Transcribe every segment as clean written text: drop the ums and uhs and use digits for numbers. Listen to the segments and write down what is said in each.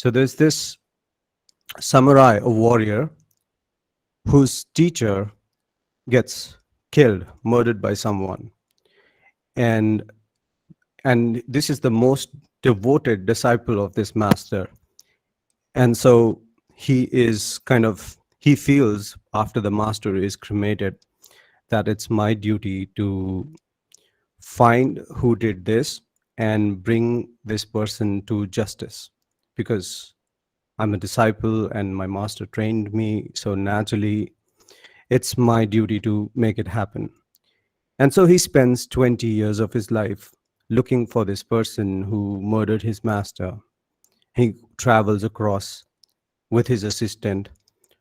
So there's this samurai, a warrior, whose teacher gets killed, murdered by someone. And this is the most devoted disciple of this master. And so he feels after the master is cremated that it's my duty to find who did this and bring this person to justice, because I'm a disciple and my master trained me. So naturally, it's my duty to make it happen. And so he spends 20 years of his life looking for this person who murdered his master. He travels across with his assistant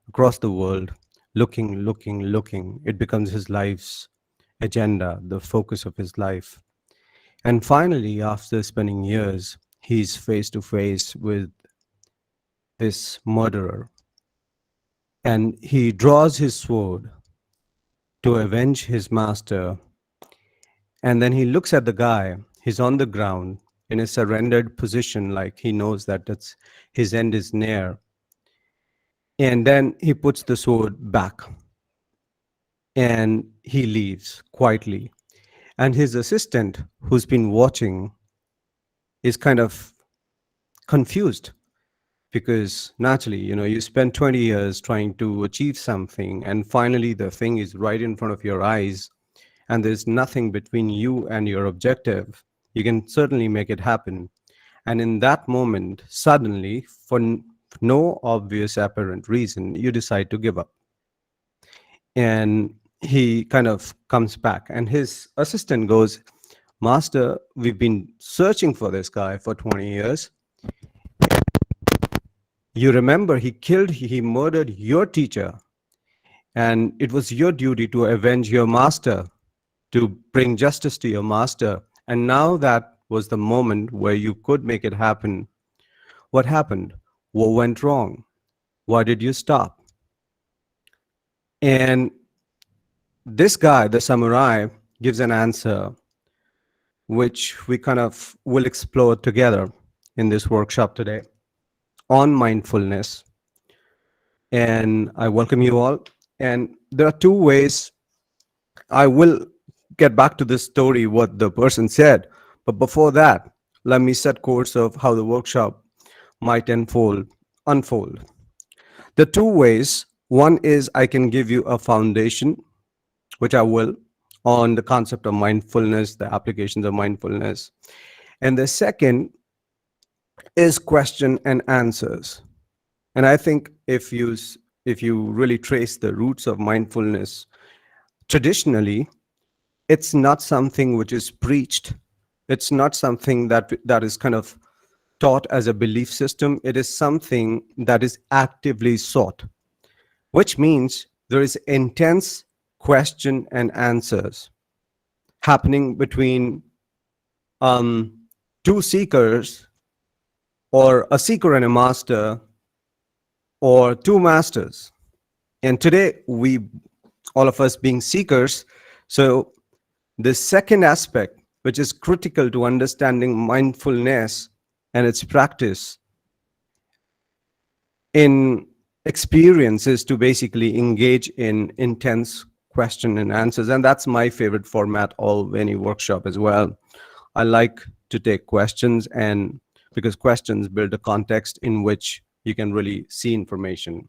across the world, looking, looking, looking. It becomes his life's agenda, the focus of his life. And finally, after spending years, he's face to face with this murderer. And he draws his sword to avenge his master. And then he looks at the guy. He's on the ground in a surrendered position, like he knows that his end is near. And then he puts the sword back and he leaves quietly. And his assistant, who's been watching, is kind of confused, because naturally, you spend 20 years trying to achieve something, and finally the thing is right in front of your eyes, and there's nothing between you and your objective. You can certainly make it happen. And in that moment, suddenly, for no obvious apparent reason, you decide to give up. And he kind of comes back, and his assistant goes, "Master, we've been searching for this guy for 20 years. You remember he murdered your teacher, and it was your duty to avenge your master, to bring justice to your master. And now that was the moment where you could make it happen. What happened? What went wrong? Why did you stop?" And this guy, the samurai, gives an answer which we kind of will explore together in this workshop today on mindfulness. And I welcome you all. And there are two ways. I will get back to this story, what the person said. But before that, let me set course of how the workshop might unfold. The two ways: one is I can give you a foundation, which I will, on the concept of mindfulness, the applications of mindfulness. And the second is question and answers. And I think if you really trace the roots of mindfulness, traditionally, it's not something which is preached. It's not something that is kind of taught as a belief system. It is something that is actively sought, which means there is intense question and answers happening between two seekers, or a seeker and a master, or two masters. And today, all of us being seekers, so the second aspect, which is critical to understanding mindfulness and its practice in experience, is to basically engage in intense question and answers. And that's my favorite format of any workshop as well. I like to take questions, and because questions build a context in which you can really see information.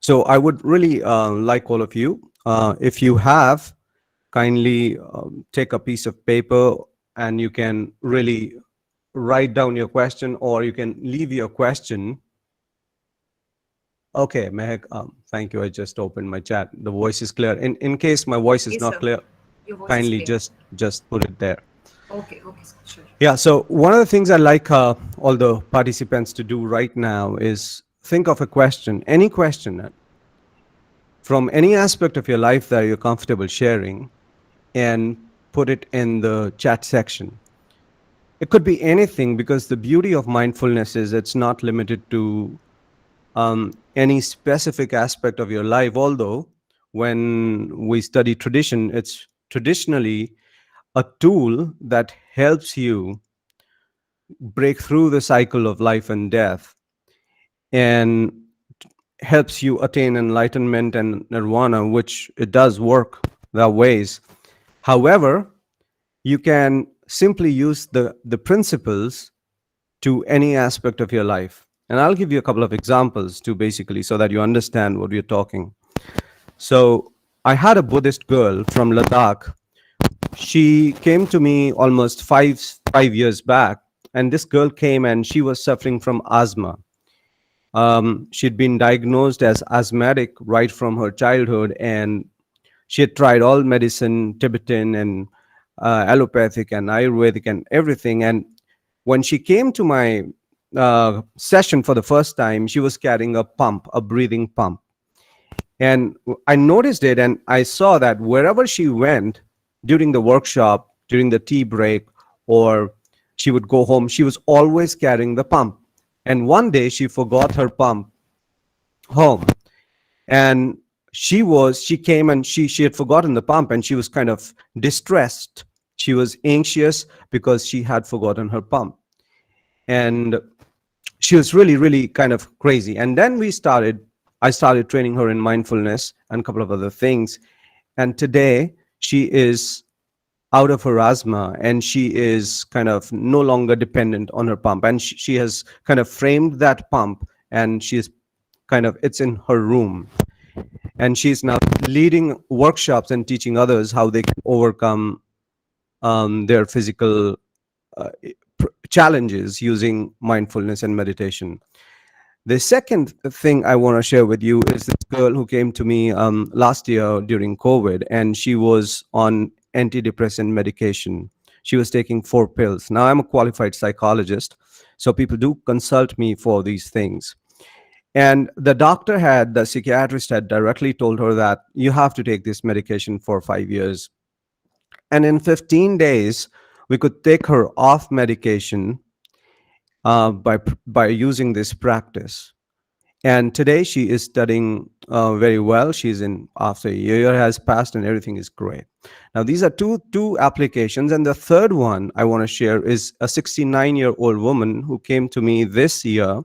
So I would really like all of you, if you have, kindly take a piece of paper, and you can really write down your question, or you can leave your question. Okay, Mehak, thank you. I just opened my chat. The voice is clear. In case my voice is Yes, not sir. clear, Your voice is kindly clear. just put it there. Okay, sir. Sure. Yeah, so one of the things I like all the participants to do right now is think of a question, any question from any aspect of your life that you're comfortable sharing, and put it in the chat section. It could be anything, because the beauty of mindfulness is it's not limited to any specific aspect of your life. Although when we study tradition, it's traditionally a tool that helps you break through the cycle of life and death, and helps you attain enlightenment and nirvana, which it does work that ways. However, you can simply use the principles to any aspect of your life. And I'll give you a couple of examples to basically so that you understand what we're talking. So I had a Buddhist girl from Ladakh. She came to me almost five years back, and this girl came and she was suffering from asthma. She'd been diagnosed as asthmatic right from her childhood, and she had tried all medicine, Tibetan and allopathic and Ayurvedic and everything. And when she came to my session for the first time, she was carrying a pump, a breathing pump. And I noticed it, and I saw that wherever she went during the workshop, during the tea break, or she would go home, she was always carrying the pump. And one day she forgot her pump home, and she came and she had forgotten the pump, and she was kind of distressed. She was anxious because she had forgotten her pump, and she was really kind of crazy. And then I started training her in mindfulness and a couple of other things, and today she is out of her asthma, and she is kind of no longer dependent on her pump, and she has kind of framed that pump, and she's kind of, it's in her room, and she's now leading workshops and teaching others how they can overcome their physical uh, challenges using mindfulness and meditation. The second thing I want to share with you is this girl who came to me last year during COVID, and she was on antidepressant medication. She was taking 4 pills. Now, I'm a qualified psychologist, so people do consult me for these things. And the psychiatrist had directly told her that you have to take this medication for 5 years. And in 15 days, we could take her off medication by using this practice. And today she is studying very well. She's in, after a year has passed, and everything is great. Now, these are two applications. And the third one I want to share is a 69-year-old woman who came to me this year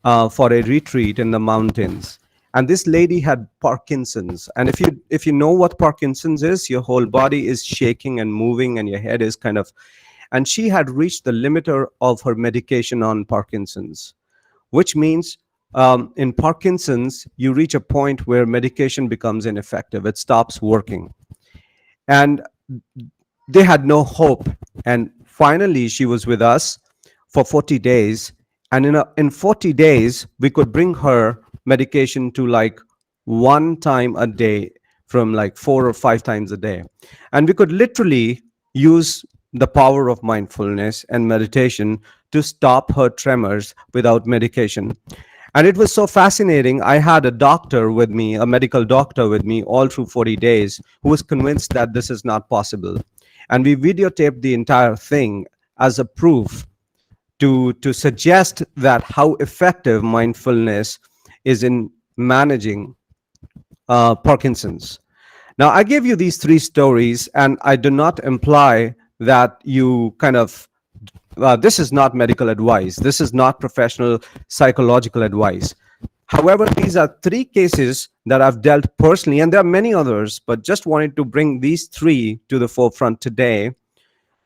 for a retreat in the mountains. And this lady had Parkinson's. And if you know what Parkinson's is, your whole body is shaking and moving, and your head is kind of. And she had reached the limiter of her medication on Parkinson's, which means in Parkinson's, you reach a point where medication becomes ineffective. It stops working. And they had no hope. And finally, she was with us for 40 days. And in 40 days, we could bring her medication to like 1 time a day, from like 4 or 5 times a day. And we could literally use the power of mindfulness and meditation to stop her tremors without medication. And it was so fascinating. I had a doctor with me, a medical doctor with me all through 40 days, who was convinced that this is not possible. And we videotaped the entire thing as a proof to suggest that how effective mindfulness is in managing Parkinson's. Now, I gave you these 3 stories, and I do not imply that you kind of this is not medical advice. This is not professional psychological advice. However, these are 3 cases that I've dealt personally, and there are many others, but just wanted to bring these 3 to the forefront today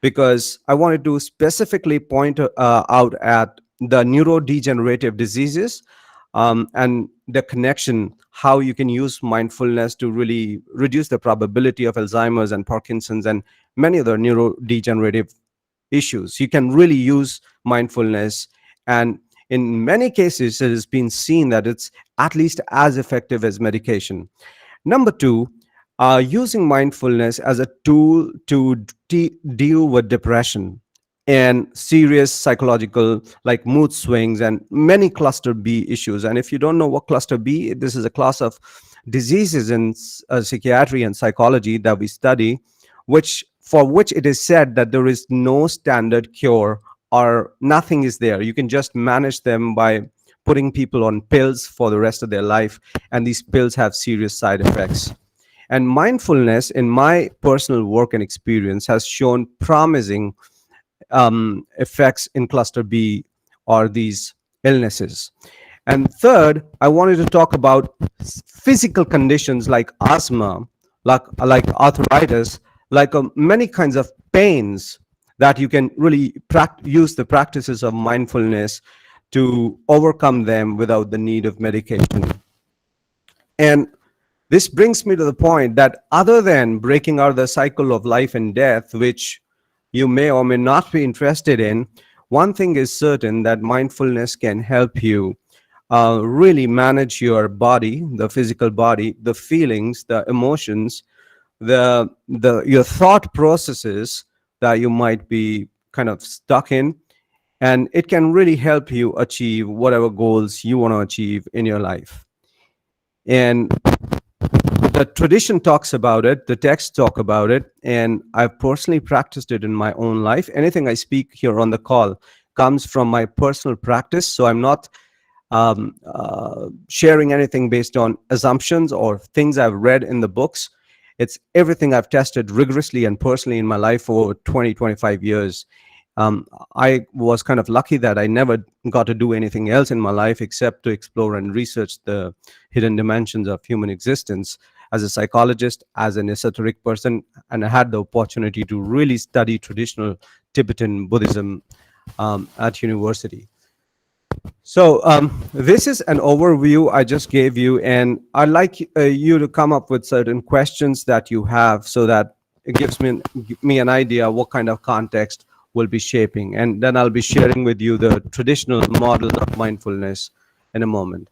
because I wanted to specifically point out at the neurodegenerative diseases and the connection, how you can use mindfulness to really reduce the probability of Alzheimer's and Parkinson's and many other neurodegenerative issues. You can really use mindfulness, and in many cases it has been seen that it's at least as effective as medication. Number 2, using mindfulness as a tool to deal with depression and serious psychological like mood swings and many cluster B issues. And if you don't know what cluster B, this is a class of diseases in psychiatry and psychology that we study, for which it is said that there is no standard cure, or nothing is there. You can just manage them by putting people on pills for the rest of their life, and these pills have serious side effects. And mindfulness, in my personal work and experience, has shown promising effects in cluster B or these illnesses. And third, I wanted to talk about physical conditions like asthma, like arthritis, like many kinds of pains that you can really use the practices of mindfulness to overcome them without the need of medication. And this brings me to the point that other than breaking out the cycle of life and death, which you may or may not be interested in, one thing is certain, that mindfulness can help you really manage your body, the physical body, the feelings, the emotions, the your thought processes that you might be kind of stuck in, and it can really help you achieve whatever goals you want to achieve in your life. And the tradition talks about it, the texts talk about it, and I've personally practiced it in my own life. Anything I speak here on the call comes from my personal practice, so I'm not sharing anything based on assumptions or things I've read in the books. It's everything I've tested rigorously and personally in my life for over 20, 25 years. I was kind of lucky that I never got to do anything else in my life except to explore and research the hidden dimensions of human existence as a psychologist, as an esoteric person, and I had the opportunity to really study traditional Tibetan Buddhism at university. So this is an overview I just gave you, and I'd like you to come up with certain questions that you have, so that it gives me an idea what kind of context we'll be shaping, and then I'll be sharing with you the traditional models of mindfulness in a moment.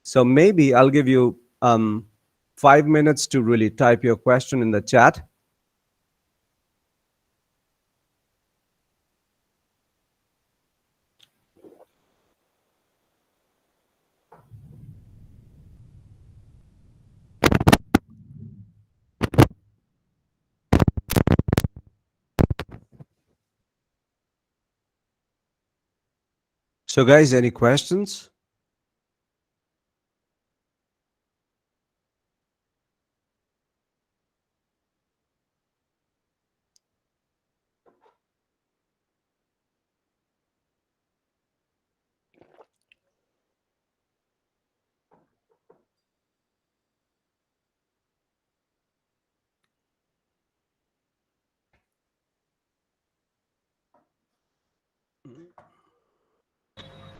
So maybe I'll give you 5 minutes to really type your question in the chat. So guys, any questions?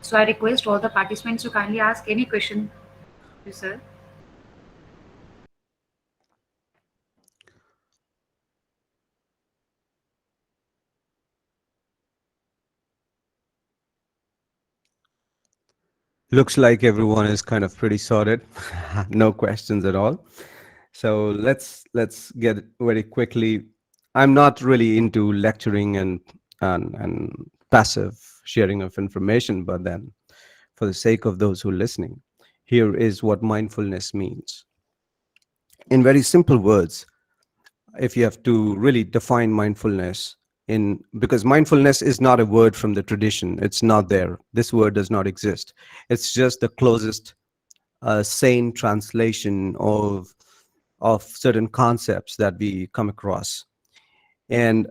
So I request all the participants to kindly ask any question to sir. Looks like everyone is kind of pretty sorted. No questions at all. So let's get very quickly. I'm not really into lecturing and passive sharing of information, but then for the sake of those who are listening, here is what mindfulness means. In very simple words, if you have to really define mindfulness, in because mindfulness is not a word from the tradition, it's not there. This word does not exist. It's just the closest sane translation of certain concepts that we come across. And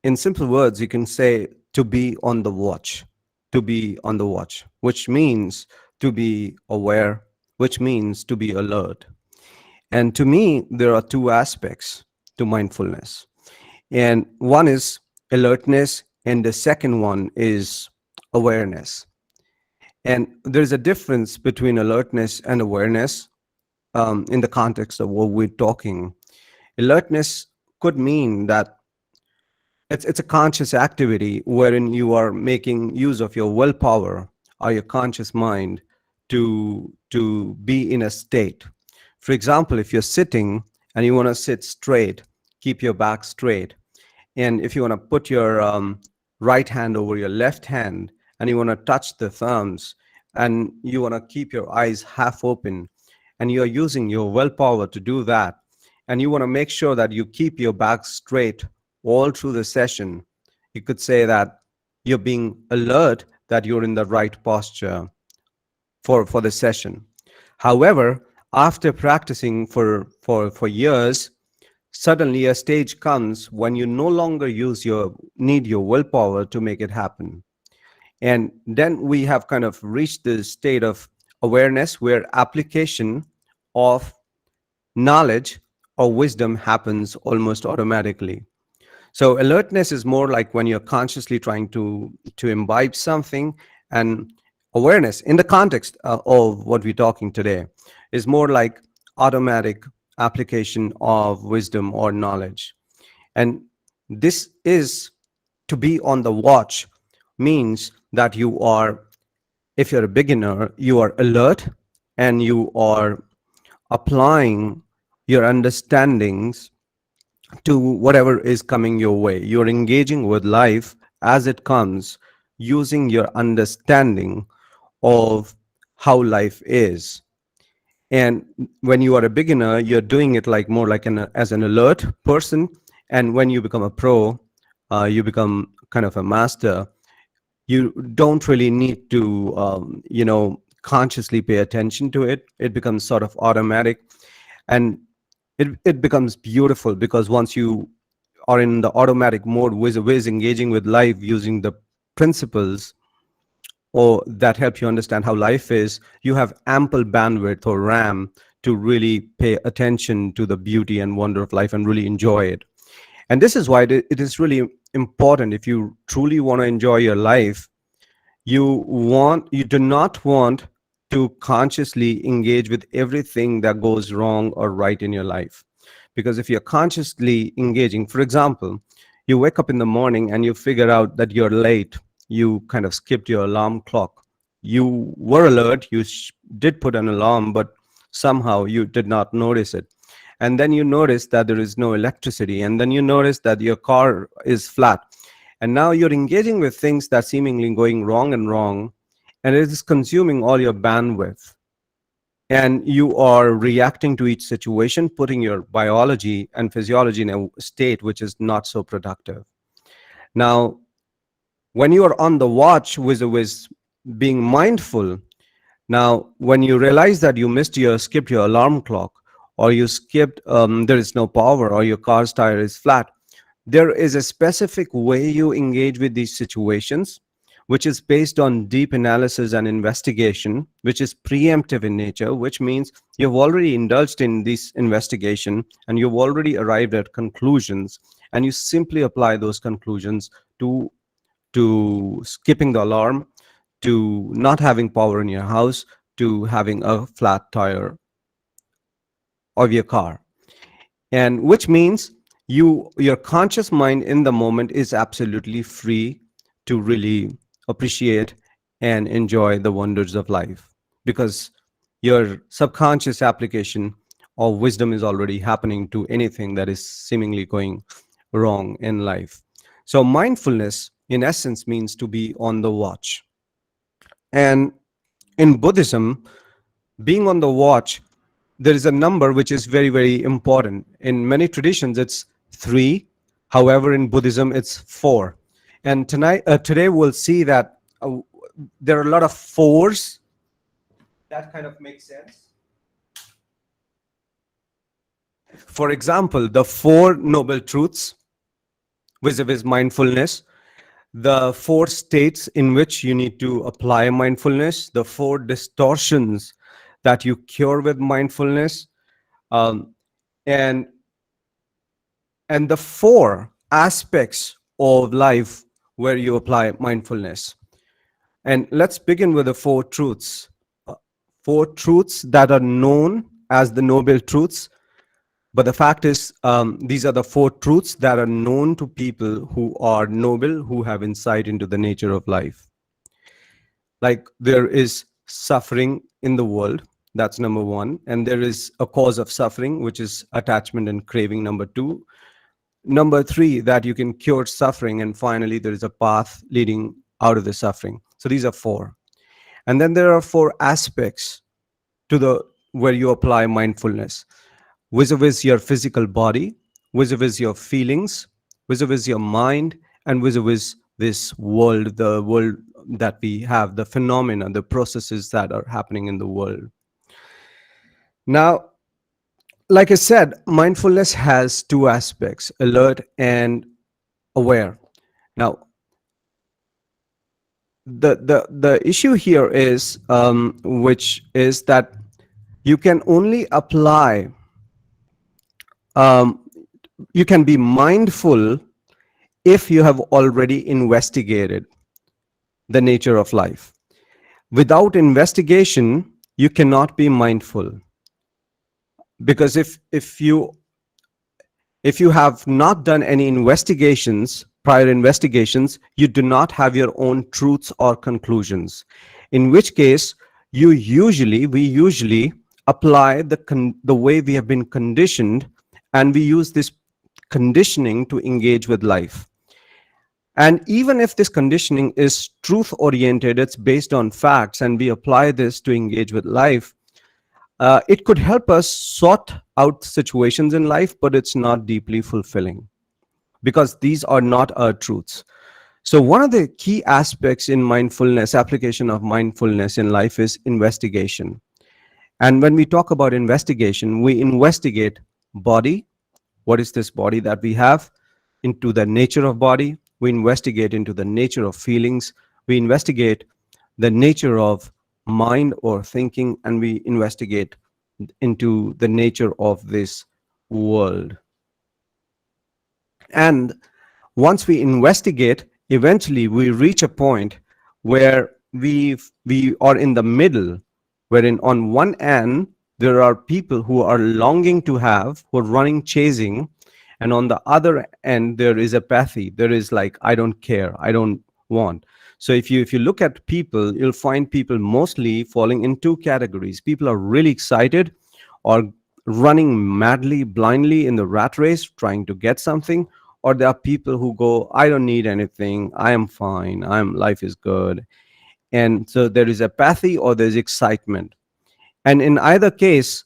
in simple words, you can say to be on the watch, to be on the watch, which means to be aware, which means to be alert. And to me, there are two aspects to mindfulness. And one is alertness, and the second one is awareness. And there's a difference between alertness and awareness in the context of what we're talking. Alertness could mean that it's a conscious activity wherein you are making use of your willpower or your conscious mind to be in a state. For example, if you're sitting and you want to sit straight, keep your back straight, and if you want to put your right hand over your left hand and you want to touch the thumbs and you want to keep your eyes half open and you're using your willpower to do that, and you want to make sure that you keep your back straight all through the session, you could say that you're being alert that you're in the right posture for the session. However, after practicing for years, suddenly a stage comes when you no longer need your willpower to make it happen. And then we have kind of reached this state of awareness where application of knowledge or wisdom happens almost automatically. So alertness is more like when you're consciously trying to imbibe something, and awareness in the context of what we're talking today is more like automatic application of wisdom or knowledge. And this is to be on the watch means that you are, if you're a beginner, you are alert and you are applying your understandings to whatever is coming your way. You're engaging with life as it comes using your understanding of how life is. And when you are a beginner, you're doing it like more like as an alert person. And when you become a pro, you become kind of a master. You don't really need to, consciously pay attention to it. It becomes sort of automatic. And it becomes beautiful because once you are in the automatic mode with engaging with life using the principles or that help you understand how life is, you have ample bandwidth or RAM to really pay attention to the beauty and wonder of life and really enjoy it. And this is why it is really important. If you truly want to enjoy your life, you do not want to consciously engage with everything that goes wrong or right in your life. Because if you're consciously engaging, for example, you wake up in the morning and you figure out that you're late, you kind of skipped your alarm clock. You were alert, did put an alarm, but somehow you did not notice it. And then you notice that there is no electricity, and then you notice that your car is flat, and now you're engaging with things that seemingly going wrong and wrong, and it is consuming all your bandwidth. And you are reacting to each situation, putting your biology and physiology in a state which is not so productive. Now, when you are on the watch with being mindful, now when you realize that you skipped your alarm clock, or you skipped, there is no power, or your car's tire is flat, there is a specific way you engage with these situations, which is based on deep analysis and investigation, which is preemptive in nature, which means you've already indulged in this investigation and you've already arrived at conclusions, and you simply apply those conclusions to skipping the alarm, to not having power in your house, to having a flat tire of your car. And which means your conscious mind in the moment is absolutely free to really appreciate and enjoy the wonders of life, because your subconscious application of wisdom is already happening to anything that is seemingly going wrong in life. So mindfulness in essence means to be on the watch. And in Buddhism, being on the watch, there is a number which is very, very important. In many traditions, it's three. However, in Buddhism, it's four. And today, we'll see that there are a lot of fours that kind of make sense. For example, the four noble truths vis-a-vis mindfulness, the four states in which you need to apply mindfulness, the four distortions that you cure with mindfulness, um, and and the four aspects of life where you apply mindfulness. And let's begin with the four truths. Uh, Four truths that are known as the noble truths. But the fact is, these are the four truths that are known to people who are noble, who have insight into the nature of life. Like there is suffering in the world, that's number one. And there is a cause of suffering, which is attachment and craving, number two. Number three, that you can cure suffering. And finally, there is a path leading out of the suffering. So these are four. And then there are four aspects to the where you apply mindfulness: vis-a-vis your physical body, vis-a-vis your feelings, vis-a-vis your mind, and vis-a-vis this world, the world that we have, the phenomena, the processes that are happening in the world. Now, Like I said, mindfulness has two aspects: alert and aware. Now, the issue here is, which is that you can only apply, um, you can be mindful if you have already investigated the nature of life. Without investigation, you cannot be mindful, because if you have not done any investigations, prior investigations, you do not have your own truths or conclusions. In which case, we usually apply the way we have been conditioned, and we use this conditioning to engage with life. And even if this conditioning is truth oriented, it's based on facts, and we apply this to engage with life, it could help us sort out situations in life, but it's not deeply fulfilling because these are not our truths. So, one of the key aspects in mindfulness, application of mindfulness in life, is investigation. And when we talk about investigation, we investigate body. What is this body that we have? Into the nature of body. We investigate into the nature of feelings. We investigate the nature of mind or thinking, and we investigate into the nature of this world. And once we investigate, eventually we reach a point where we are in the middle, wherein on one end there are people who are longing to have, who are running, chasing, and on the other end there is apathy. There is like, I don't care, I don't want. So if you look at people, you'll find people mostly falling in two categories. People are really excited or running madly, blindly in the rat race, trying to get something, or there are people who go, I don't need anything, I am fine, life is good. And so there is apathy or there's excitement. And in either case,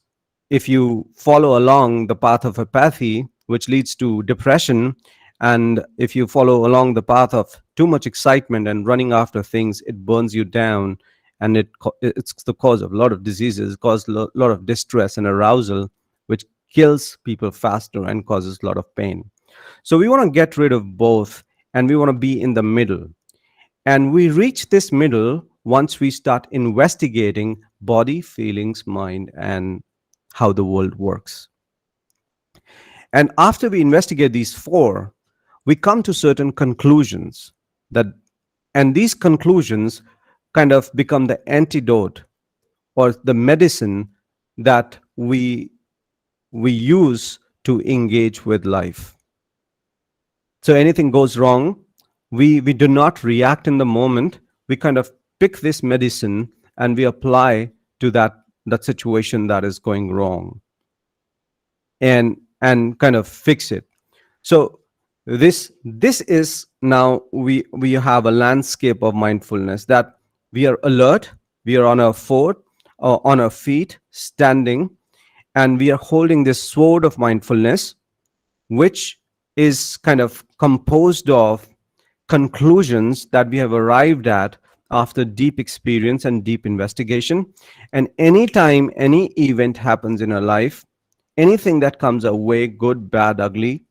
if you follow along the path of apathy, which leads to depression, and if you follow along the path of too much excitement and running after things, it burns you down, and it's the cause of a lot of diseases, causes a lot of distress and arousal, which kills people faster and causes a lot of pain. So we want to get rid of both, and we want to be in the middle. And we reach this middle once we start investigating body, feelings, mind, and how the world works. And after we investigate these four, we come to certain conclusions that, and these conclusions kind of become the antidote or the medicine that we use to engage with life. So anything goes wrong, we do not react in the moment. We kind of pick this medicine and we apply to that situation that is going wrong, and kind of fix it. So this is now we have a landscape of mindfulness, that we are alert, we are on our foot, on our feet, standing, and we are holding this sword of mindfulness, which is kind of composed of conclusions that we have arrived at after deep experience and deep investigation. And anytime any event happens in our life, anything that comes our way, good, bad, ugly,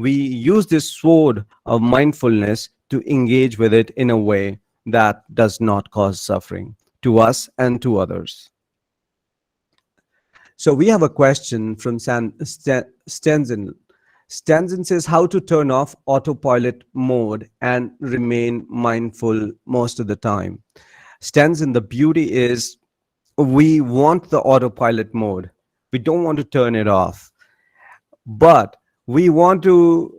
we use this sword of mindfulness to engage with it in a way that does not cause suffering to us and to others. So we have a question from Stenzen. Stenzen says, how to turn off autopilot mode and remain mindful most of the time. Stenzen, the beauty is we want the autopilot mode. We don't want to turn it off, but we want to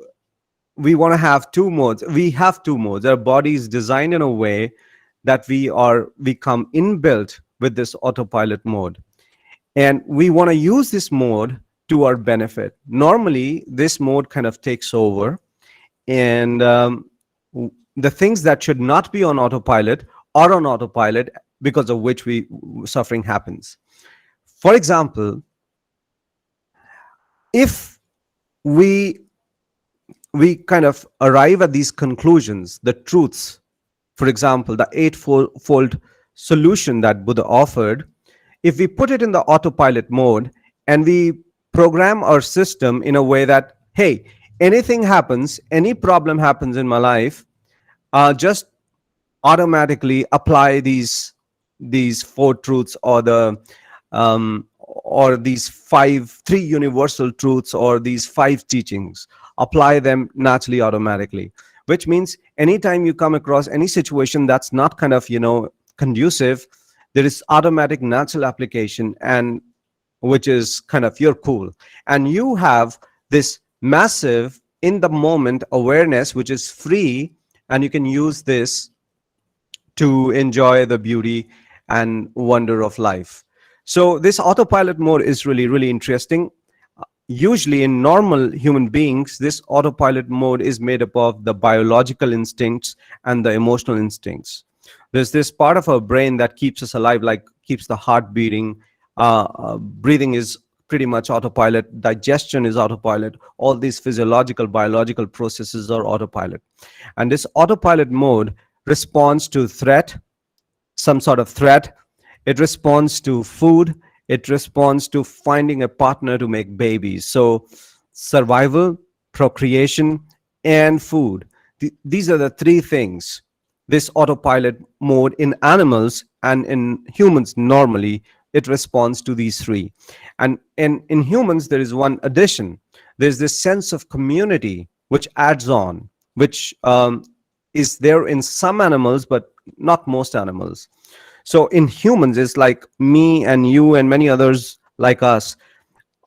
have two modes. We have two modes. Our body is designed in a way that we come inbuilt with this autopilot mode, and we want to use this mode to our benefit. Normally this mode kind of takes over, and the things that should not be on autopilot are on autopilot, because of which suffering happens. For example, if we kind of arrive at these conclusions, the truths, for example, the eightfold solution that Buddha offered, if we put it in the autopilot mode and we program our system in a way that, hey, anything happens, any problem happens in my life, just automatically apply these four truths, or these three universal truths, or these five teachings. Apply them naturally, automatically. Which means anytime you come across any situation that's not kind of conducive, there is automatic natural application, and which is kind of you're cool, and you have this massive in the moment awareness which is free, and you can use this to enjoy the beauty and wonder of life. So this autopilot mode is really, really interesting. Usually in normal human beings, this autopilot mode is made up of the biological instincts and the emotional instincts. There's this part of our brain that keeps us alive, like keeps the heart beating. Breathing is pretty much autopilot. Digestion is autopilot. All these physiological, biological processes are autopilot. And this autopilot mode responds to threat, some sort of threat. It responds to food. It responds to finding a partner to make babies. So, survival, procreation, and food. These are the three things. This autopilot mode in animals and in humans normally, it responds to these three. And in humans, there is one addition. There's this sense of community which adds on, which is there in some animals, but not most animals. So in humans, it's like me and you and many others like us.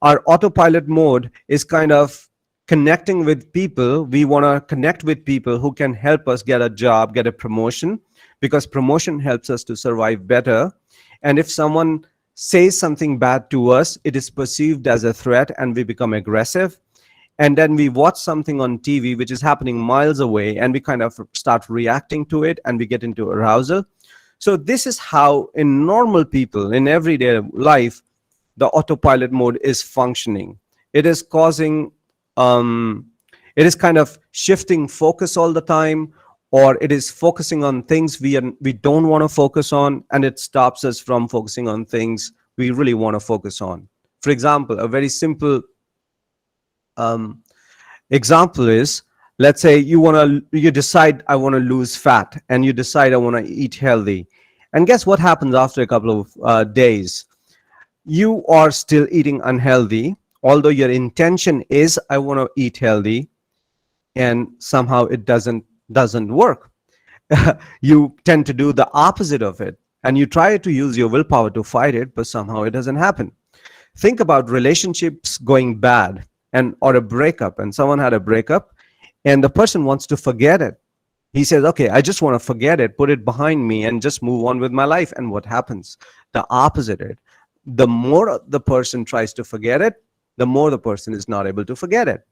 Our autopilot mode is kind of connecting with people. We want to connect with people who can help us get a job, get a promotion, because promotion helps us to survive better. And if someone says something bad to us, it is perceived as a threat and we become aggressive. And then we watch something on TV which is happening miles away, and we kind of start reacting to it, and we get into arousal. So this is how in normal people in everyday life the autopilot mode is functioning. It is causing it is kind of shifting focus all the time, or it is focusing on things we don't want to focus on, and it stops us from focusing on things we really want to focus on. For example, a very simple um, example is, let's say you decide I want to lose fat, and you decide I want to eat healthy, and guess what happens after a couple of days? You are still eating unhealthy, although your intention is I want to eat healthy, and somehow it doesn't work. You tend to do the opposite of it, and you try to use your willpower to fight it, but somehow it doesn't happen. Think about relationships going bad, and or a breakup, and someone had a breakup and the person wants to forget it. He says, okay, I just want to forget it, put it behind me, and just move on with my life. And what happens? The opposite. The more the person tries to forget it, the more the person is not able to forget it,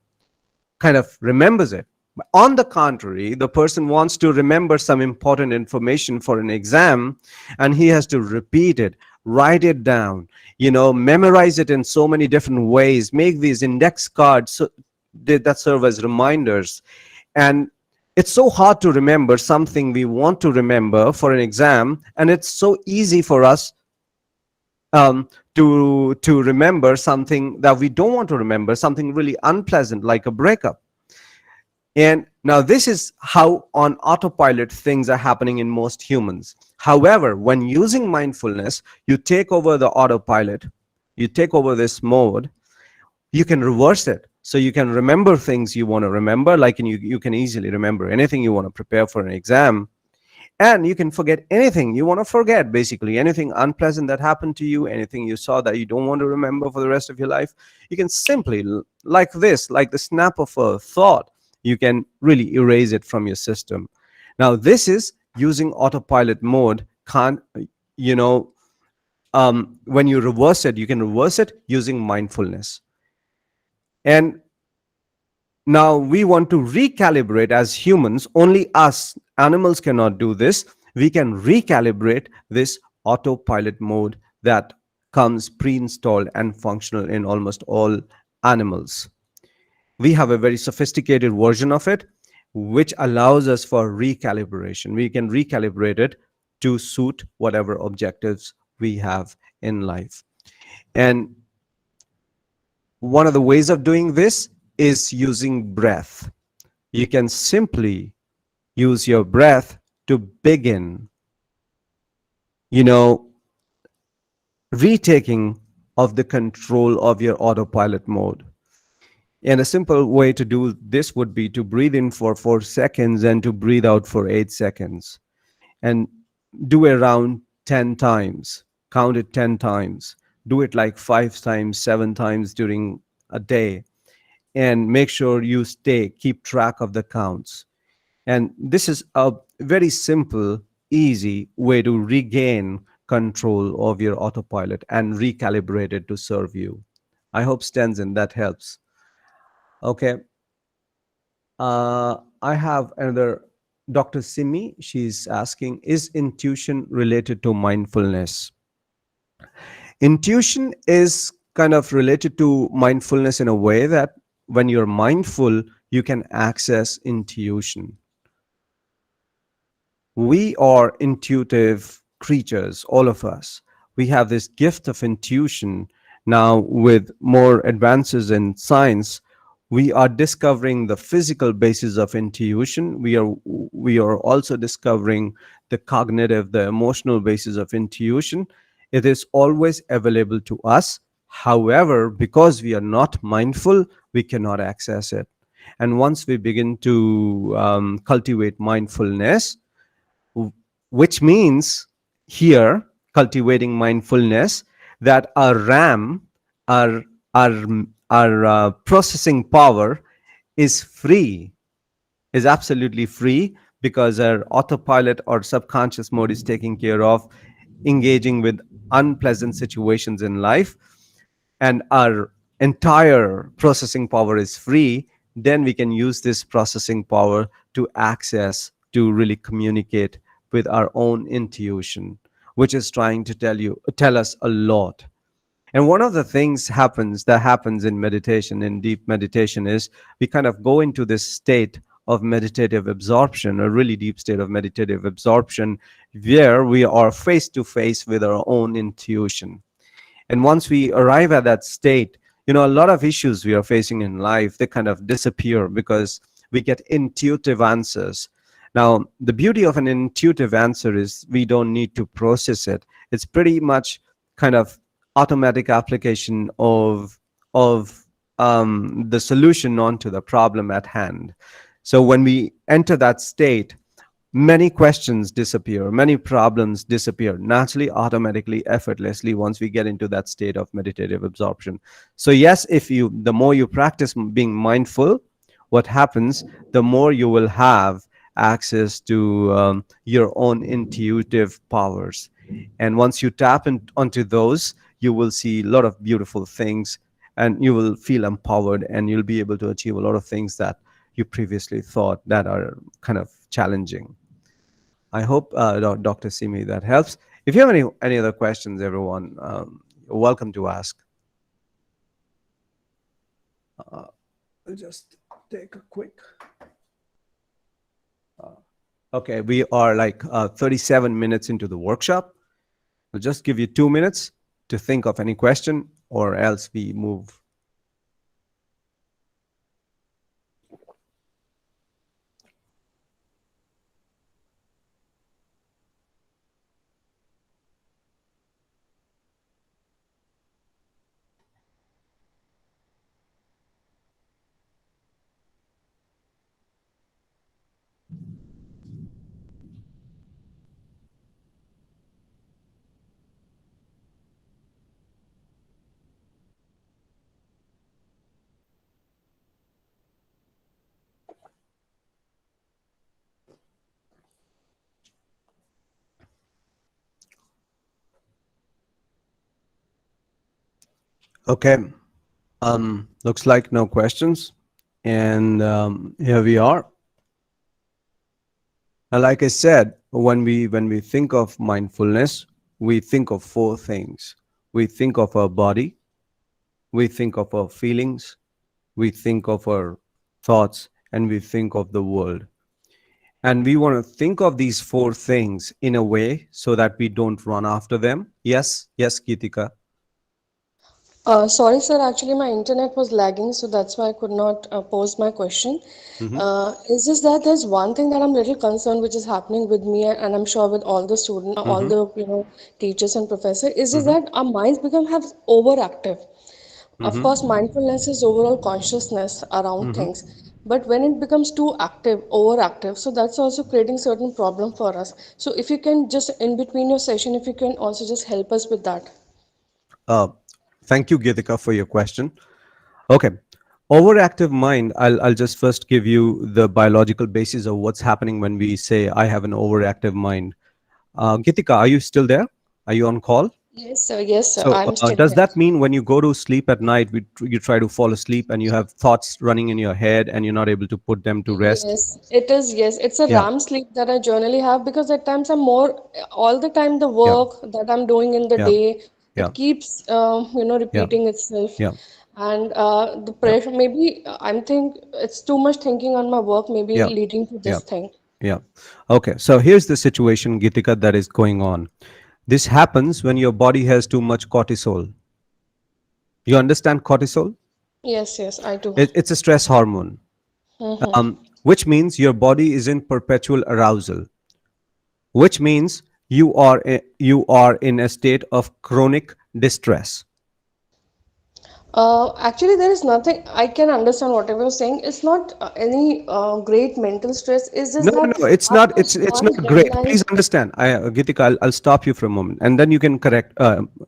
kind of remembers it. On the contrary, the person wants to remember some important information for an exam, and he has to repeat it, write it down, memorize it in so many different ways, make these index cards that serve as reminders. And it's so hard to remember something we want to remember for an exam, and it's so easy for us to remember something that we don't want to remember, something really unpleasant like a breakup. And now this is how on autopilot things are happening in most humans. However, when using mindfulness, you take over the autopilot, you take over this mode, you can reverse it. So you can remember things you want to remember, like you can easily remember anything you want to prepare for an exam. And you can forget anything you want to forget, basically anything unpleasant that happened to you, anything you saw that you don't want to remember for the rest of your life. You can simply, like this, like the snap of a thought, you can really erase it from your system. Now, this is using autopilot mode. Can't, you know, when you reverse it, you can reverse it using mindfulness. And now we want to recalibrate as humans. Only us, animals cannot do this. We can recalibrate this autopilot mode that comes pre-installed and functional in almost all animals. We have a very sophisticated version of it, which allows us for recalibration. We can recalibrate it to suit whatever objectives we have in life. And One of the ways of doing this is using breath. You can simply use your breath to begin, you know, retaking of the control of your autopilot mode. And a simple way to do this would be to breathe in for 4 seconds and to breathe out for 8 seconds. And do it around 10 times. Count it 10 times. Do it like 5 times, 7 times during a day. And make sure you keep track of the counts. And this is a very simple, easy way to regain control of your autopilot and recalibrate it to serve you. I hope, Stenson, that helps. Okay. I have another Dr. Simi. She's asking, is intuition related to mindfulness? Intuition is kind of related to mindfulness in a way that when you're mindful, you can access intuition. We are intuitive creatures, all of us. We have this gift of intuition. Now, with more advances in science, we are discovering the physical basis of intuition. We are also discovering the cognitive, the emotional basis of intuition. It is always available to us. However, because we are not mindful, we cannot access it. And once we begin to cultivate mindfulness, which means here cultivating mindfulness, that our RAM, our our our processing power is free, is absolutely free, because our autopilot or subconscious mode is taking care of engaging with unpleasant situations in life, and our entire processing power is free. Then we can use this processing power to access, to really communicate with our own intuition, which is trying to tell us a lot. And one of the things happens in meditation, in deep meditation, is we kind of go into this state of meditative absorption, a really deep state of meditative absorption, where we are face to face with our own intuition. And once we arrive at that state, a lot of issues we are facing in life, they kind of disappear because we get intuitive answers. Now, the beauty of an intuitive answer is we don't need to process it. It's pretty much kind of automatic application of the solution onto the problem at hand. So when we enter that state, many questions disappear, many problems disappear naturally, automatically, effortlessly, once we get into that state of meditative absorption. So yes, the more you practice being mindful, what happens, the more you will have access to your own intuitive powers. And once you onto those, you will see a lot of beautiful things, and you will feel empowered, and you'll be able to achieve a lot of things that you previously thought that are kind of challenging. I hope, Dr. Simi, that helps. If you have any other questions, everyone, you're welcome to ask. I'll just take a quick. Okay, we are like 37 minutes into the workshop. I'll just give you 2 minutes to think of any question, or else we move. Okay. Looks like no questions. And here we are. And like I said, when we think of mindfulness, we think of four things. We think of our body, we think of our feelings, we think of our thoughts, and we think of the world. And we want to think of these four things in a way so that we don't run after them. Yes, yes, Kitika. Sorry, sir. Actually, my internet was lagging, so that's why I could not pose my question. Hmm. It's just that there's one thing that I'm little concerned, which is happening with me, and I'm sure with all the student, all Hmm. the teachers and professors. Is just Hmm. that our minds become have overactive. Of Hmm. course, mindfulness is overall consciousness around Hmm. things, but when it becomes too active, overactive, so that's also creating certain problem for us. So if you can just in between your session, if you can also just help us with that. Uh, Thank you, Gitika, for your question. Okay. Overactive mind, I'll just first give you the biological basis of what's happening when we say I have an overactive mind. Gitika, are you still there? Are you on call? Yes, sir. Yes, sir. So, I'm still does here. that mean when you go to sleep at night, you try to fall asleep and you have thoughts running in your head and you're not able to put them to rest? Yes, it is. Yes, it's a Yeah, RAM sleep that I generally have because at times I'm more all the time the yeah, work that I'm doing in the yeah, day, yeah, it keeps yeah, repeating itself, yeah, and the yeah, pressure maybe I'm think it's too much thinking on my work maybe yeah, leading to yeah, this thing. yeah. Okay, so here's the situation, Gitika, that is going on. This happens when your body has too much cortisol. You understand cortisol? Yes, yes, I do. It's a stress hormone, which means your body is in perpetual arousal, which means you are in a state of chronic distress. Actually, there is nothing I can understand whatever you're saying. It's not any great mental stress. It's No, just no, that no. It's I have not. It's one not great. deadline. Please understand. Gitika, I'll stop you for a moment, and then you can correct,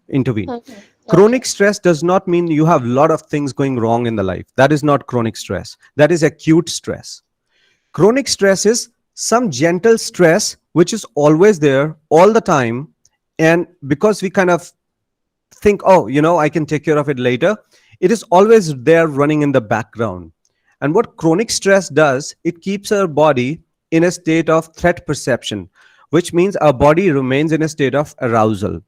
intervene. Okay. Chronic stress does not mean you have a lot of things going wrong in the life. That is not chronic stress. That is acute stress. Chronic stress is some gentle stress which is always there all the time, and because we kind of think, oh, I can take care of it later, it is always there running in the background. And what chronic stress does, it keeps our body in a state of threat perception, which means our body remains in a state of arousal,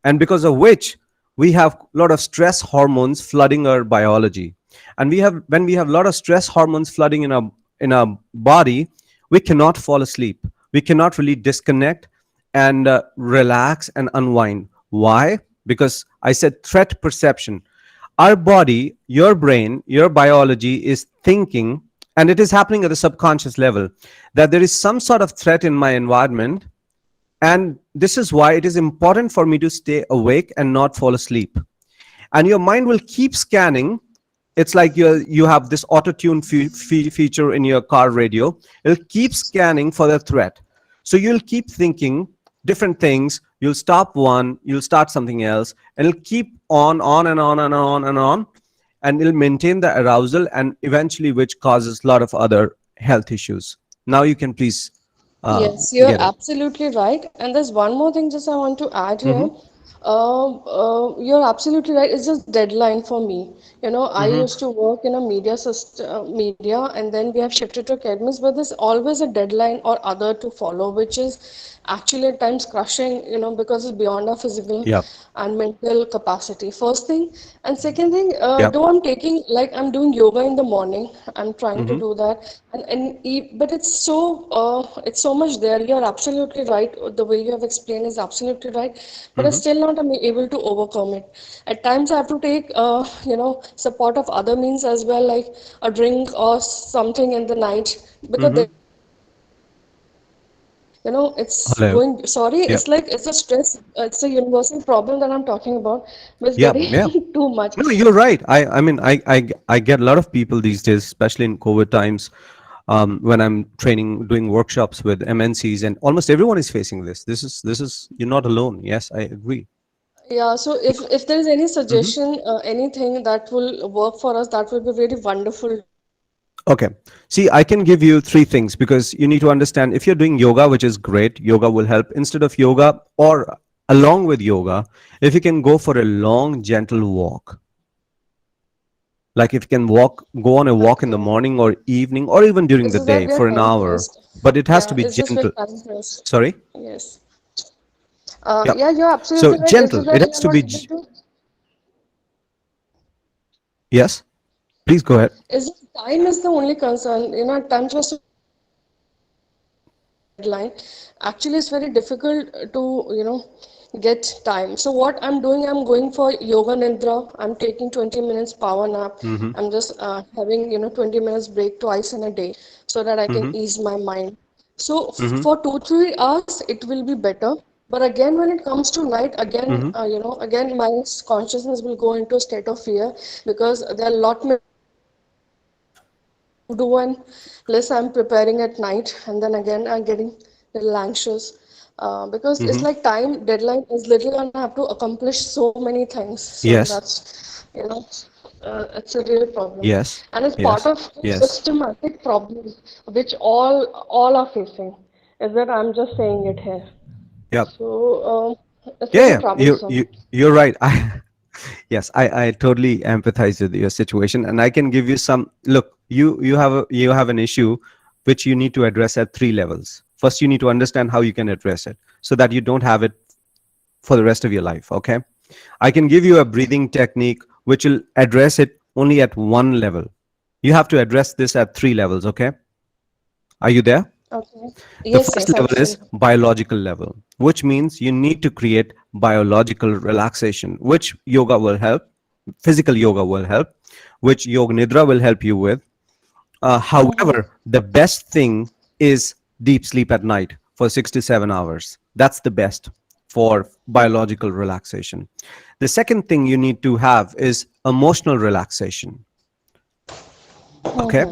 and because of which we have a lot of stress hormones flooding our biology. And when we have a lot of stress hormones flooding in our body, we cannot fall asleep, we cannot really disconnect and relax and unwind. Why? Because I said threat perception. Our body, your brain, your biology is thinking, and it is happening at the subconscious level, that there is some sort of threat in my environment, and this is why it is important for me to stay awake and not fall asleep. And your mind will keep scanning. It's like you have this auto tune feature in your car radio. It'll keep scanning for the threat. So you'll keep thinking different things. You'll stop one, you'll start something else, and it'll keep on and on and on and on. And it'll maintain the arousal, and eventually, which causes a lot of other health issues. Now you can please Yes, you're get it. absolutely right. And there's one more thing just I want to add here. Hmm. You're absolutely right. It's just deadline for me. I Hmm. used to work in a media system, media, and then we have shifted to academies, but there's always a deadline or other to follow, which is actually at times crushing, because it's beyond our physical Yeah. and mental capacity. First thing, and second thing, Yeah. though I'm taking like I'm doing yoga in the morning, I'm trying to Hmm. do that, but it's so much there. You're absolutely right. The way you have explained is absolutely right, but I Hmm. still not am able to overcome it. At times, I have to take support of other means as well, like a drink or something in the night, because Hmm. there is no it's Hello. going, sorry, Yeah. it's like it's a stress, it's a universal problem that I'm talking about, but it's Yeah. getting Yeah. too much. No, you're right. I mean, I get a lot of people these days, especially in COVID times, when I'm training, doing workshops with MNCs, and almost everyone is facing this. This is you're not alone. Yes, I agree. Yeah, so if there is any Hmm. suggestion, anything that will work for us, that will be very wonderful. Okay. See, I can give you three things because you need to understand if you're doing yoga, which is great, yoga will help. Instead of yoga or along with yoga, if you can go for a long, gentle walk, like if you can go on a walk in the Okay. morning or evening or even during It's the just that day we are for an time hour, pressed. but it has to Yeah, be it's just we're gentle. time pressed. Sorry. Yes. Yeah. Yeah, you're So absolutely right. It's gentle, just it that we has are to not be able to. yes, please go ahead. It's just time is the only concern. At times we're so deadline. Actually, it's very difficult to, get time. So what I'm doing, I'm going for yoga nidra. I'm taking 20 minutes power nap. Mm-hmm. I'm just having 20 minutes break twice in a day so that I can Mm-hmm. ease my mind. So Mm-hmm. for 2 3 hours it will be better. But again, when it comes to night, again, Mm-hmm. again my consciousness will go into a state of fear because there are a lot many to do and less I'm preparing at night, and then again I'm getting a little anxious because it's Mm-hmm. like time deadline is little and I have to accomplish so many things. So Yes. it's a real problem, Yes. and it's part Yes. of the Yes. systematic problems which all are facing. Is that I'm just saying it here. Yep. So it's Yeah, little yeah. troublesome. You're right. Yes, I totally empathize with your situation, and I can give you some. Look, you have an issue which you need to address at three levels. First, you need to understand how you can address it, so that you don't have it for the rest of your life. Okay, I can give you a breathing technique which will address it only at one level. You have to address this at three levels. Okay, are you there? Okay. The Yes, first yes, level is absolutely. biological level, which means you need to create biological relaxation, which yoga will help, physical yoga will help, which yoga nidra will help you with. However, the best thing is deep sleep at night for 6 to 7 hours. That's the best for biological relaxation. The second thing you need to have is emotional relaxation. Okay.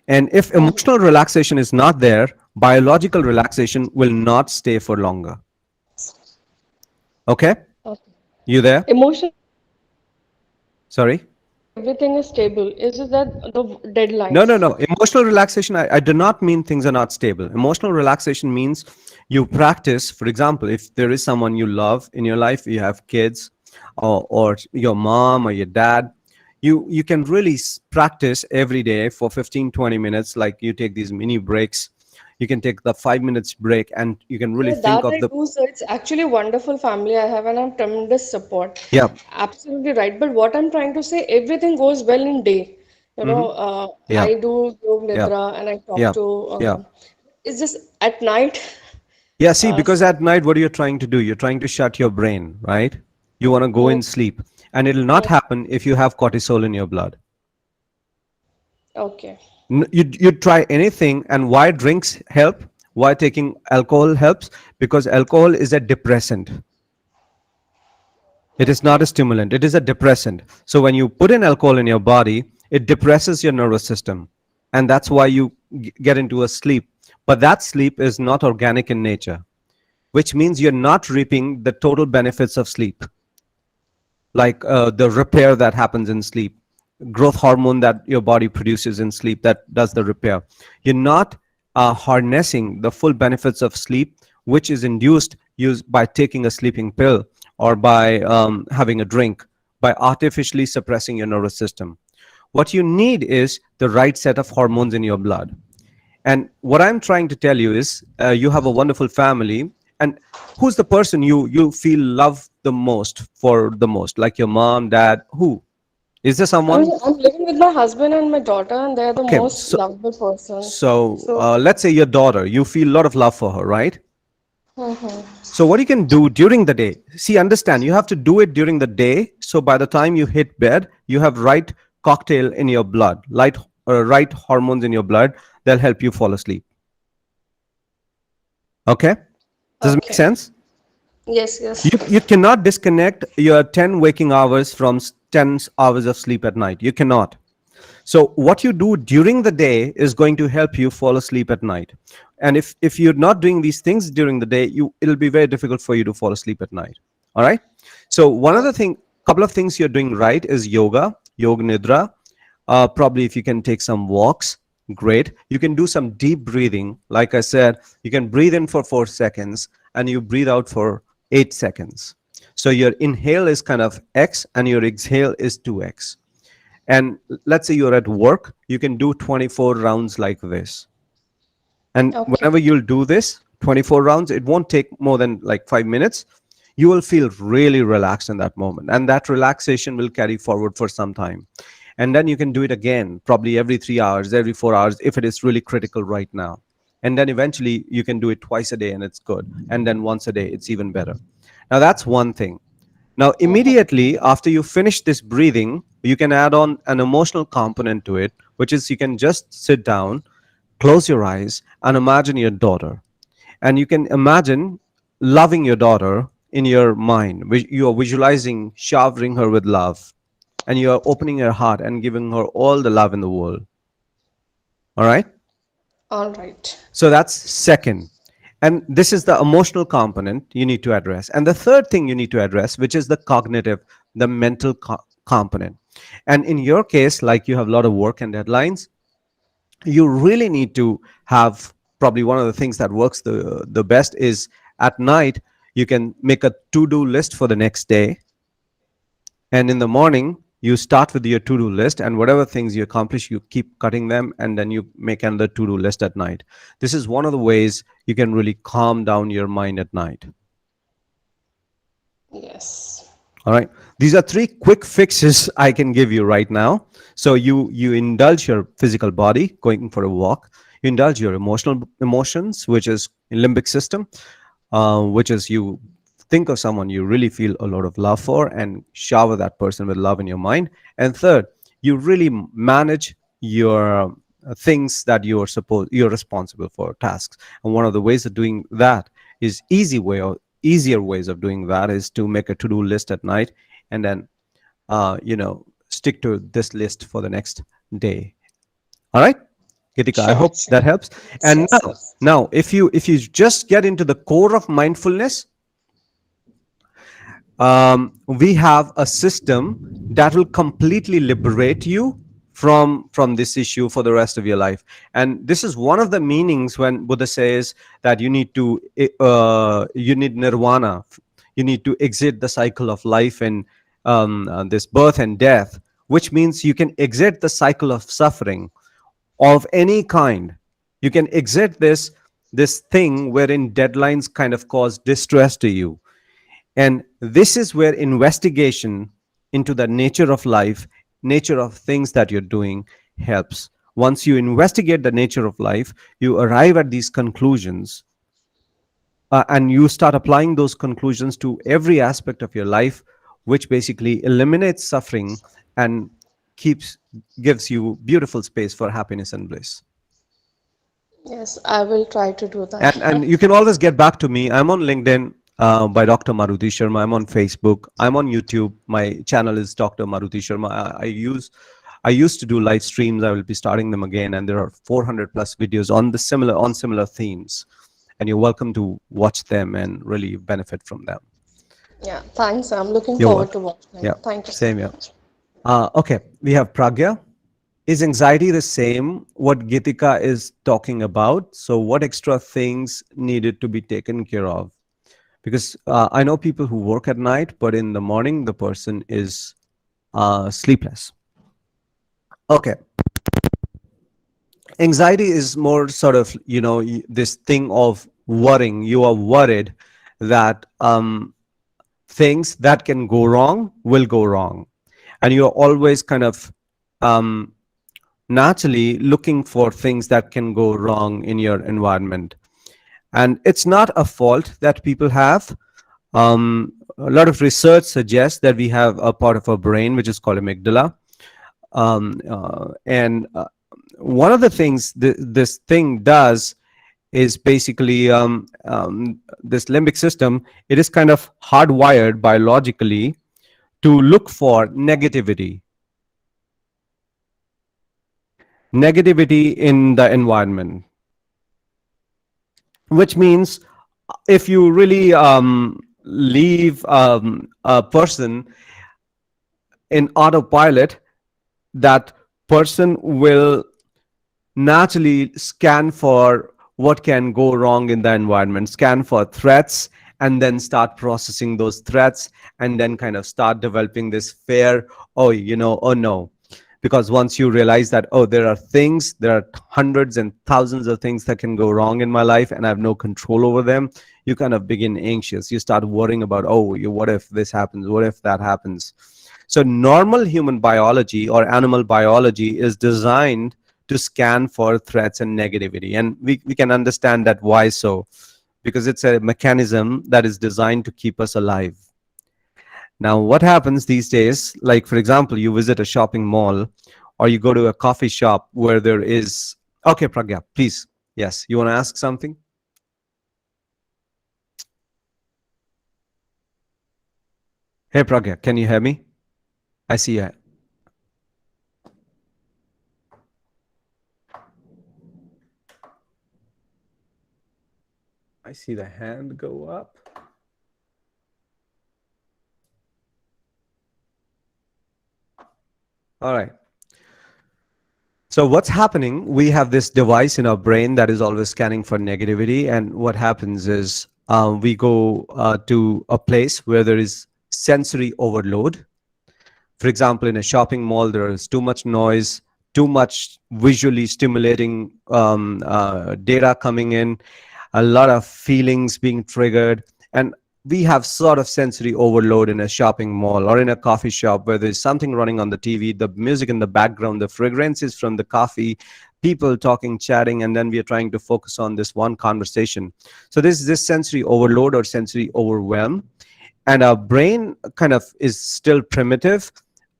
And if emotional relaxation is not there, biological relaxation will not stay for longer. Okay. Okay. You there? Emotion, Sorry. everything is stable. Is it that the No, deadline? no, no. Emotional relaxation, I do not mean things are not stable. Emotional relaxation means you practice, for example, if there is someone you love in your life, you have kids, or your mom or your dad, you can really practice every day for 15 to 20 minutes. Like you take these mini breaks. You can take the 5 minutes break and you can really Yeah, think that of I the, do. So it's actually a wonderful family I have, and I have tremendous support. yeah. Absolutely right. But what I'm trying to say, everything goes well in day. Hmm. Yeah. I do yoga Yeah. nidra and I talk Yeah. to. Yeah. It's just at night. Yeah, see, Uh, because at night, what are you trying to do? You're trying to shut your brain, right? You want to go in mm, sleep. And it'll not happen if you have cortisol in your blood. okay. You try anything, and why drinks help? Why taking alcohol helps? Because alcohol is a depressant. It is not a Okay. stimulant, it is a depressant. So when you put in alcohol in your body, it depresses your nervous system. And that's why you get into a sleep. But that sleep is not organic in nature, which means you're not reaping the total benefits of sleep, like the repair that happens in sleep, growth hormone that your body produces in sleep that does the repair. You're not harnessing the full benefits of sleep, which is induced used by taking a sleeping pill or by having a drink, by artificially suppressing your nervous system. What you need is the right set of hormones in your blood. And what I'm trying to tell you is, you have a wonderful family, and who's the person you feel love the most, for the most, like your mom, dad, who is there I mean, someone? I'm living with my husband and my daughter, and they're the Okay, most lovable persons. So, let's say your daughter, you feel a lot of love for her, right? mhm. So what you can do during the day, see, understand, you have to do it during the day, so by the time you hit bed, you have right cocktail in your blood, right hormones in your blood, they'll help you fall asleep. Okay, does it make Okay. sense? Yes, You yes. cannot disconnect your 10 waking hours from 10 hours of sleep at night. You cannot. So what you do during the day is going to help you fall asleep at night. And if you're not doing these things during the day, it'll be very difficult for you to fall asleep at night. All right. So one other Okay. thing, couple of things you're doing right is yoga nidra. Probably if you can take some walks, great. You can do some deep breathing. Like I said, you can breathe in for 4 seconds and you breathe out for 8 seconds. So your inhale is kind of X and your exhale is 2X. And let's say you're at work, you can do 24 rounds like this. And Okay. whenever you'll do this 24 rounds, it won't take more than like 5 minutes. You will feel really relaxed in that moment. And that relaxation will carry forward for some time. And then you can do it again, probably every 3 hours, every 4 hours, if it is really critical right now. And then eventually you can do it twice a day and it's good. And then once a day, it's even better. Now that's one thing. Now, immediately after you finish this breathing, you can add on an emotional component to it, which is you can just sit down, close your eyes, and imagine your daughter. And you can imagine loving your daughter in your mind. You are visualizing showering her with love, and you are opening her heart and giving her all the love in the world. All right? All right. So that's second. And this is the emotional component you need to address. And the third thing you need to address, which is the cognitive, the mental component. And in your case, like you have a lot of work and deadlines, you really need to have, probably one of the things that works the best is at night, you can make a to-do list for the next day, and in the morning you start with your to-do list, and whatever things you accomplish, you keep cutting them, and then you make another to-do list at night. This is one of the ways you can really calm down your mind at night. Yes. All right, these are three quick fixes I can give you right now. So you indulge your physical body going for a walk, you indulge your emotions, which is limbic system, which is you think of someone you really feel a lot of love for and shower that person with love in your mind. And third, you really manage your things that you're responsible for, tasks. And one of the ways of doing that is easier ways of doing that is to make a to-do list at night, and then stick to this list for the next day. All right, Gitika, I Sure, hope that sure. helps. Yes, And yes, yes. now if you just get into the core of mindfulness, we have a system that will completely liberate you from this issue for the rest of your life. And this is one of the meanings when Buddha says that you need nirvana, you need to exit the cycle of life and this birth and death, which means you can exit the cycle of suffering of any kind. You can exit this thing wherein deadlines kind of cause distress to you. And this is where investigation into the nature of life, nature of things that you're doing helps. Once you investigate the nature of life, you arrive at these conclusions, and you start applying those conclusions to every aspect of your life, which basically eliminates suffering and keeps gives you beautiful space for happiness and bliss. Yes, I will try to do that. And you can always get back to me. I'm on LinkedIn by Dr. Maruti Sharma. I'm on Facebook. I'm on YouTube. My channel is Dr. Maruti Sharma. I used to do live streams. I will be starting them again, and there are 400 plus videos on similar themes, and you're welcome to watch them and really benefit from them. Yeah, thanks. I'm looking You're forward welcome. to watching. Yeah, Thank you so same here. much. Okay, we have Pragya. Is anxiety the same what Gitika is talking about? So what extra things needed to be taken care of? Because I know people who work at night, but in the morning the person is sleepless. Okay, anxiety is more sort of this thing of worrying. You are worried that things that can go wrong will go wrong, and you're always kind of um, naturally looking for things that can go wrong in your environment. And it's not a fault that people have. A lot of research suggests that we have a part of our brain which is called amygdala. And one of the things this thing does is basically this limbic system, it is kind of hardwired biologically to look for negativity in the environment, which means if you really leave a person in autopilot, that person will naturally scan for what can go wrong in the environment, scan for threats, and then start processing those threats, and then kind of start developing this fear. Oh no. Because once you realize that, oh, there are hundreds and thousands of things that can go wrong in my life and I have no control over them, you kind of begin anxious. You start worrying about, what if this happens? What if that happens? So normal human biology or animal biology is designed to scan for threats and negativity. And we can understand that why so. because it's a mechanism that is designed to keep us alive. Now, what happens these days, like for example, you visit a shopping mall or you go to a coffee shop where there is, okay, Pragya, please. Yes, you want to ask something? Hey, Pragya, can you hear me? I see you. I see the hand go up. All right. So what's happening? We have this device in our brain that is always scanning for negativity, and what happens is we go to a place where there is sensory overload. For example, in a shopping mall, there is too much noise, too much visually stimulating data coming in, a lot of feelings being triggered, and we have sort of sensory overload in a shopping mall or in a coffee shop where there's something running on the TV, the music in the background, the fragrances from the coffee, people talking, chatting, and then we are trying to focus on this one conversation. So there's this sensory overload or sensory overwhelm, and our brain kind of is still primitive.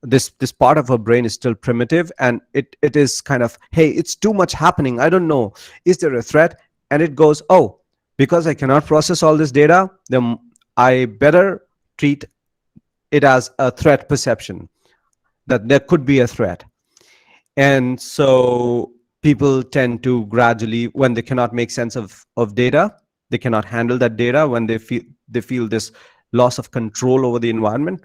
This part of our brain is still primitive, and it is kind of, hey, it's too much happening, I don't know, is there a threat? And it goes, oh, because I cannot process all this data, then I better treat it as a threat perception, that there could be a threat. And so people tend to gradually, when they cannot make sense of data, they cannot handle that data, when they feel this loss of control over the environment,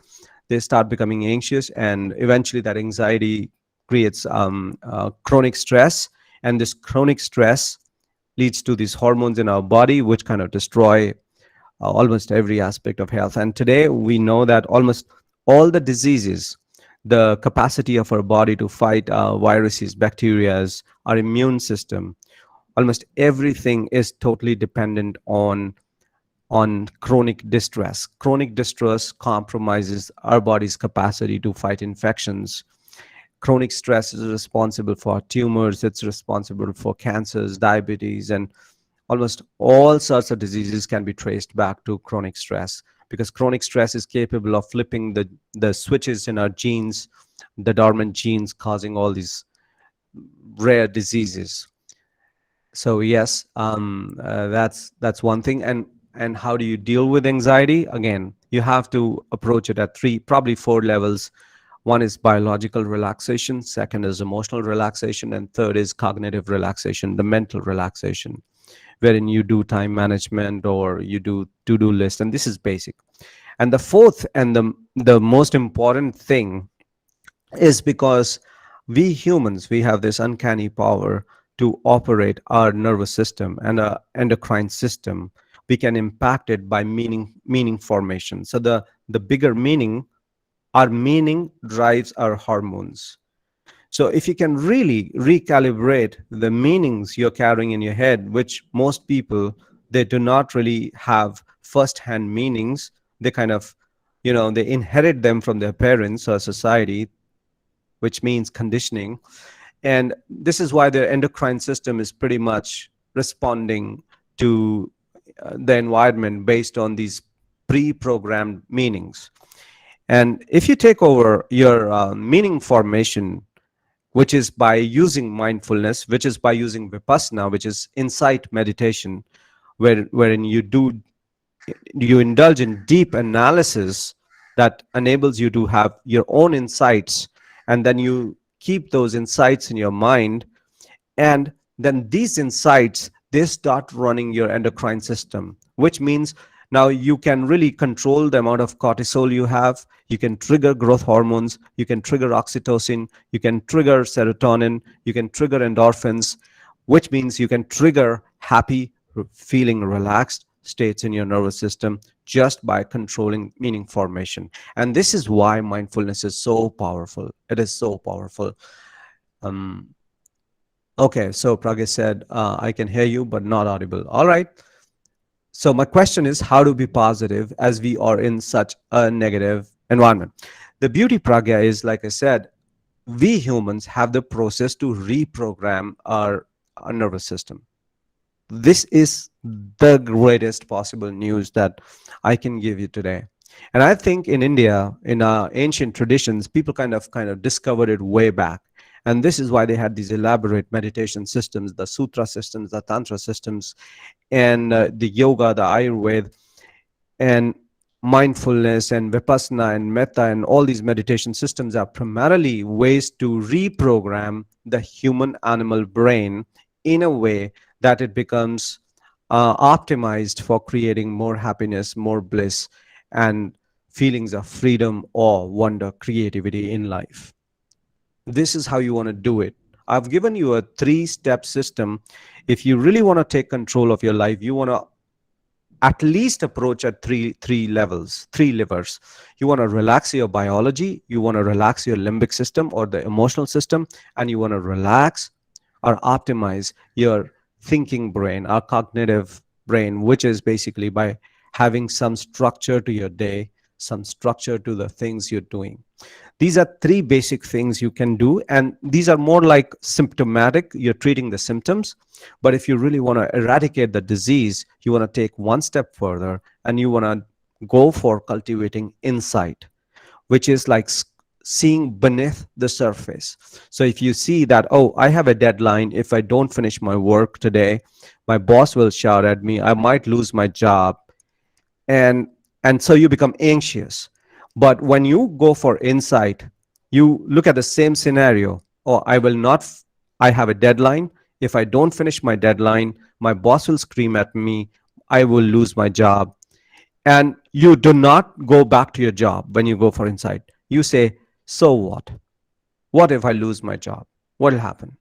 they start becoming anxious, and eventually that anxiety creates chronic stress, and this chronic stress leads to these hormones in our body which kind of destroy almost every aspect of health. And today we know that almost all the diseases, the capacity of our body to fight viruses, bacteria, our immune system, almost everything is totally dependent on chronic distress. Chronic distress compromises our body's capacity to fight infections. Chronic stress is responsible for tumors, it's responsible for cancers, diabetes, and almost all sorts of diseases can be traced back to chronic stress, because chronic stress is capable of flipping the switches in our genes, the dormant genes, causing all these rare diseases. So yes, that's one thing. And how do you deal with anxiety? Again, you have to approach it at three, probably four levels. One is biological relaxation, second is emotional relaxation, and third is cognitive relaxation, the mental relaxation, wherein you do time management or you do to-do list, and this is basic. And the fourth and the most important thing is, because we humans, we have this uncanny power to operate our nervous system and our endocrine system. We can impact it by meaning formation. So the bigger meaning, our meaning drives our hormones. So if you can really recalibrate the meanings you're carrying in your head, which most people, they do not really have first-hand meanings, they kind of, they inherit them from their parents or society, which means conditioning. And this is why their endocrine system is pretty much responding to the environment based on these pre-programmed meanings. And if you take over your meaning formation, which is by using mindfulness, which is by using vipassana, which is insight meditation, wherein you indulge in deep analysis that enables you to have your own insights, and then you keep those insights in your mind, and then these insights, they start running your endocrine system, which means now you can really control the amount of cortisol you have, you can trigger growth hormones, you can trigger oxytocin, you can trigger serotonin, you can trigger endorphins, which means you can trigger happy, feeling relaxed states in your nervous system just by controlling meaning formation. And this is why mindfulness is so powerful. It is so powerful. Okay, so Pragya said, I can hear you, but not audible. All right. So my question is, how to be positive as we are in such a negative environment? The beauty, Pragya, is, like I said, we humans have the process to reprogram our nervous system. This is the greatest possible news that I can give you today. And I think in India, in our ancient traditions, people kind of discovered it way back. And this is why they had these elaborate meditation systems, the sutra systems, the tantra systems, and the yoga, the Ayurveda, and mindfulness and vipassana and metta and all these meditation systems are primarily ways to reprogram the human animal brain in a way that it becomes optimized for creating more happiness, more bliss, and feelings of freedom, awe, wonder, creativity in life. This is how you want to do it. I've given you a 3-step system. If you really want to take control of your life, you want to at least approach at three levels, three levers. You want to relax your biology, you want to relax your limbic system or the emotional system, and you want to relax or optimize your thinking brain, our cognitive brain, which is basically by having some structure to your day, some structure to the things you're doing. These are three basic things you can do, and these are more like symptomatic. You're treating the symptoms, but if you really want to eradicate the disease, you want to take one step further and you want to go for cultivating insight, which is like seeing beneath the surface. So if you see that, oh, I have a deadline, if I don't finish my work today, my boss will shout at me, I might lose my job, and so you become anxious. But when you go for insight, you look at the same scenario. Oh, I will not I have a deadline. If I don't finish my deadline, my boss will scream at me, I will lose my job. And you do not go back to your job. When you go for insight, you say, so what if I lose my job? What will happen?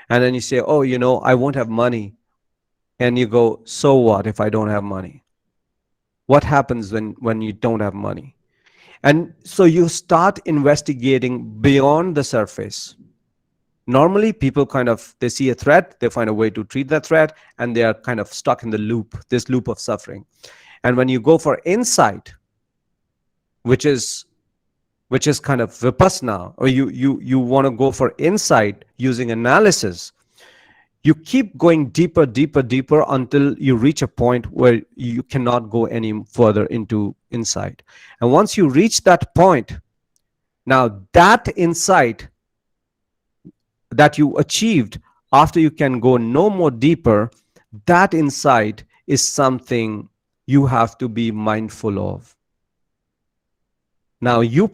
And then you say, oh, I won't have money. And you go, so what if I don't have money? What happens when you don't have money? And so you start investigating beyond the surface. Normally people they see a threat, they find a way to treat that threat, and they are kind of stuck in the loop, this loop of suffering. And when you go for insight, which is kind of vipassana, or you want to go for insight using analysis, you keep going deeper, deeper, deeper until you reach a point where you cannot go any further into insight. And once you reach that point, now that insight that you achieved, after you can go no more deeper, that insight is something you have to be mindful of. Now you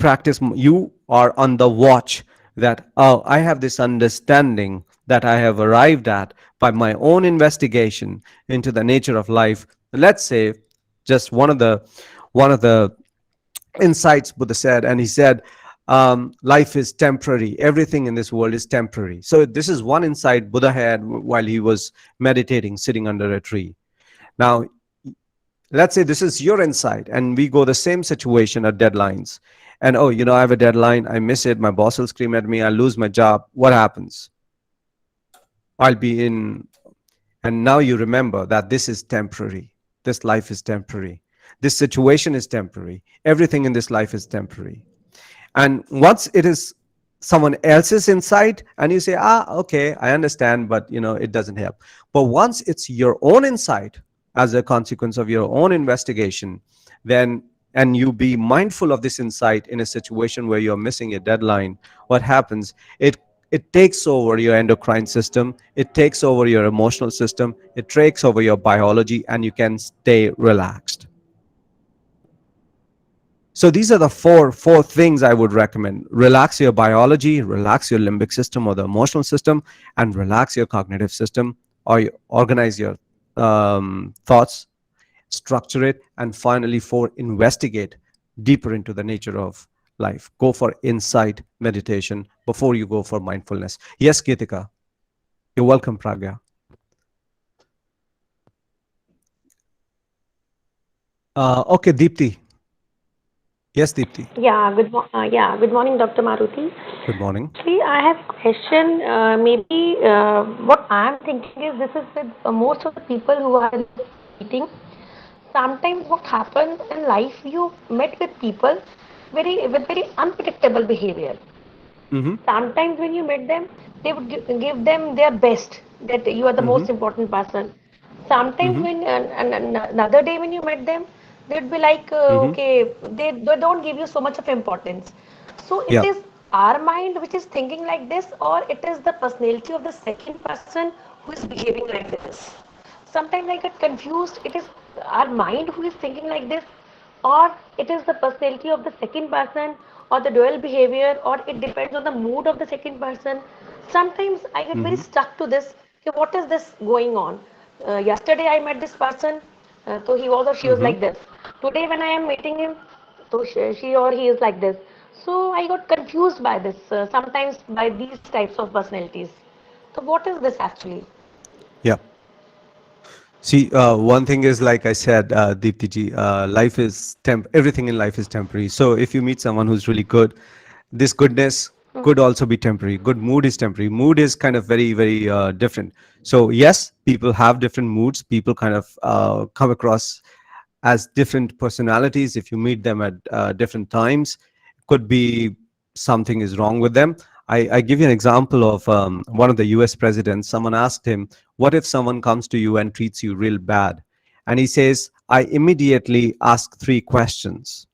are on the watch that, oh, I have this understanding that I have arrived at by my own investigation into the nature of life. Let's say just one of the insights Buddha said, and he said, life is temporary. Everything in this world is temporary. So this is one insight Buddha had while he was meditating, sitting under a tree. Now, let's say this is your insight, and we go the same situation at deadlines. And oh, I have a deadline, I miss it, my boss will scream at me, I'll lose my job. What happens? I'll be in. And now you remember that this is temporary. This life is temporary. This situation is temporary. Everything in this life is temporary. And once it is someone else's insight, and you say, okay, I understand, but it doesn't help. But once it's your own insight as a consequence of your own investigation, then, and you be mindful of this insight in a situation where you're missing a deadline, what happens? It takes over your endocrine system, it takes over your emotional system, it takes over your biology, and you can stay relaxed. So these are the four things I would recommend. Relax your biology, relax your limbic system or the emotional system, and relax your cognitive system, or organize your thoughts, structure it, and finally, 4, investigate deeper into the nature of life. Go for insight meditation before you go for mindfulness. Yes, Geetika. You're welcome, Pragya. Okay, Deepti. Yes, Deepti. Good morning, Dr. Maruti. Good morning. Actually, I have a question. Maybe what I am thinking is this is with most of the people who are in this meeting. Sometimes what happens in life, you met with people with very unpredictable behavior. Mm-hmm. Sometimes when you met them, they would give them their best, that you are the Mm-hmm. most important person. Sometimes Mm-hmm. when and another day when you met them, they'd be like, Mm-hmm. okay, they don't give you so much of importance. So it Yeah. is our mind which is thinking like this, or it is the personality of the second person who is behaving like this. Sometimes I get confused. It is our mind who is thinking like this, or it is the personality of the second person, or the dual behavior, or it depends on the mood of the second person. Sometimes I get very Mm-hmm. stuck to this. Okay, what is this going on? Yesterday I met this person, so he was or she was Mm-hmm. like this. Today when I am meeting him, so she or he is like this. So I got confused by this, sometimes by these types of personalities. So what is this actually? Yeah. See, one thing is, like I said, Deepti ji, life is everything in life is temporary. So if you meet someone who's really good, this goodness could also be temporary. Good mood is temporary. Mood is kind of very, very different. So yes, people have different moods. People kind of come across as different personalities. If you meet them at different times, could be something is wrong with them. I give you an example of one of the US presidents. Someone asked him, what if someone comes to you and treats you real bad? And he says, I immediately ask three questions.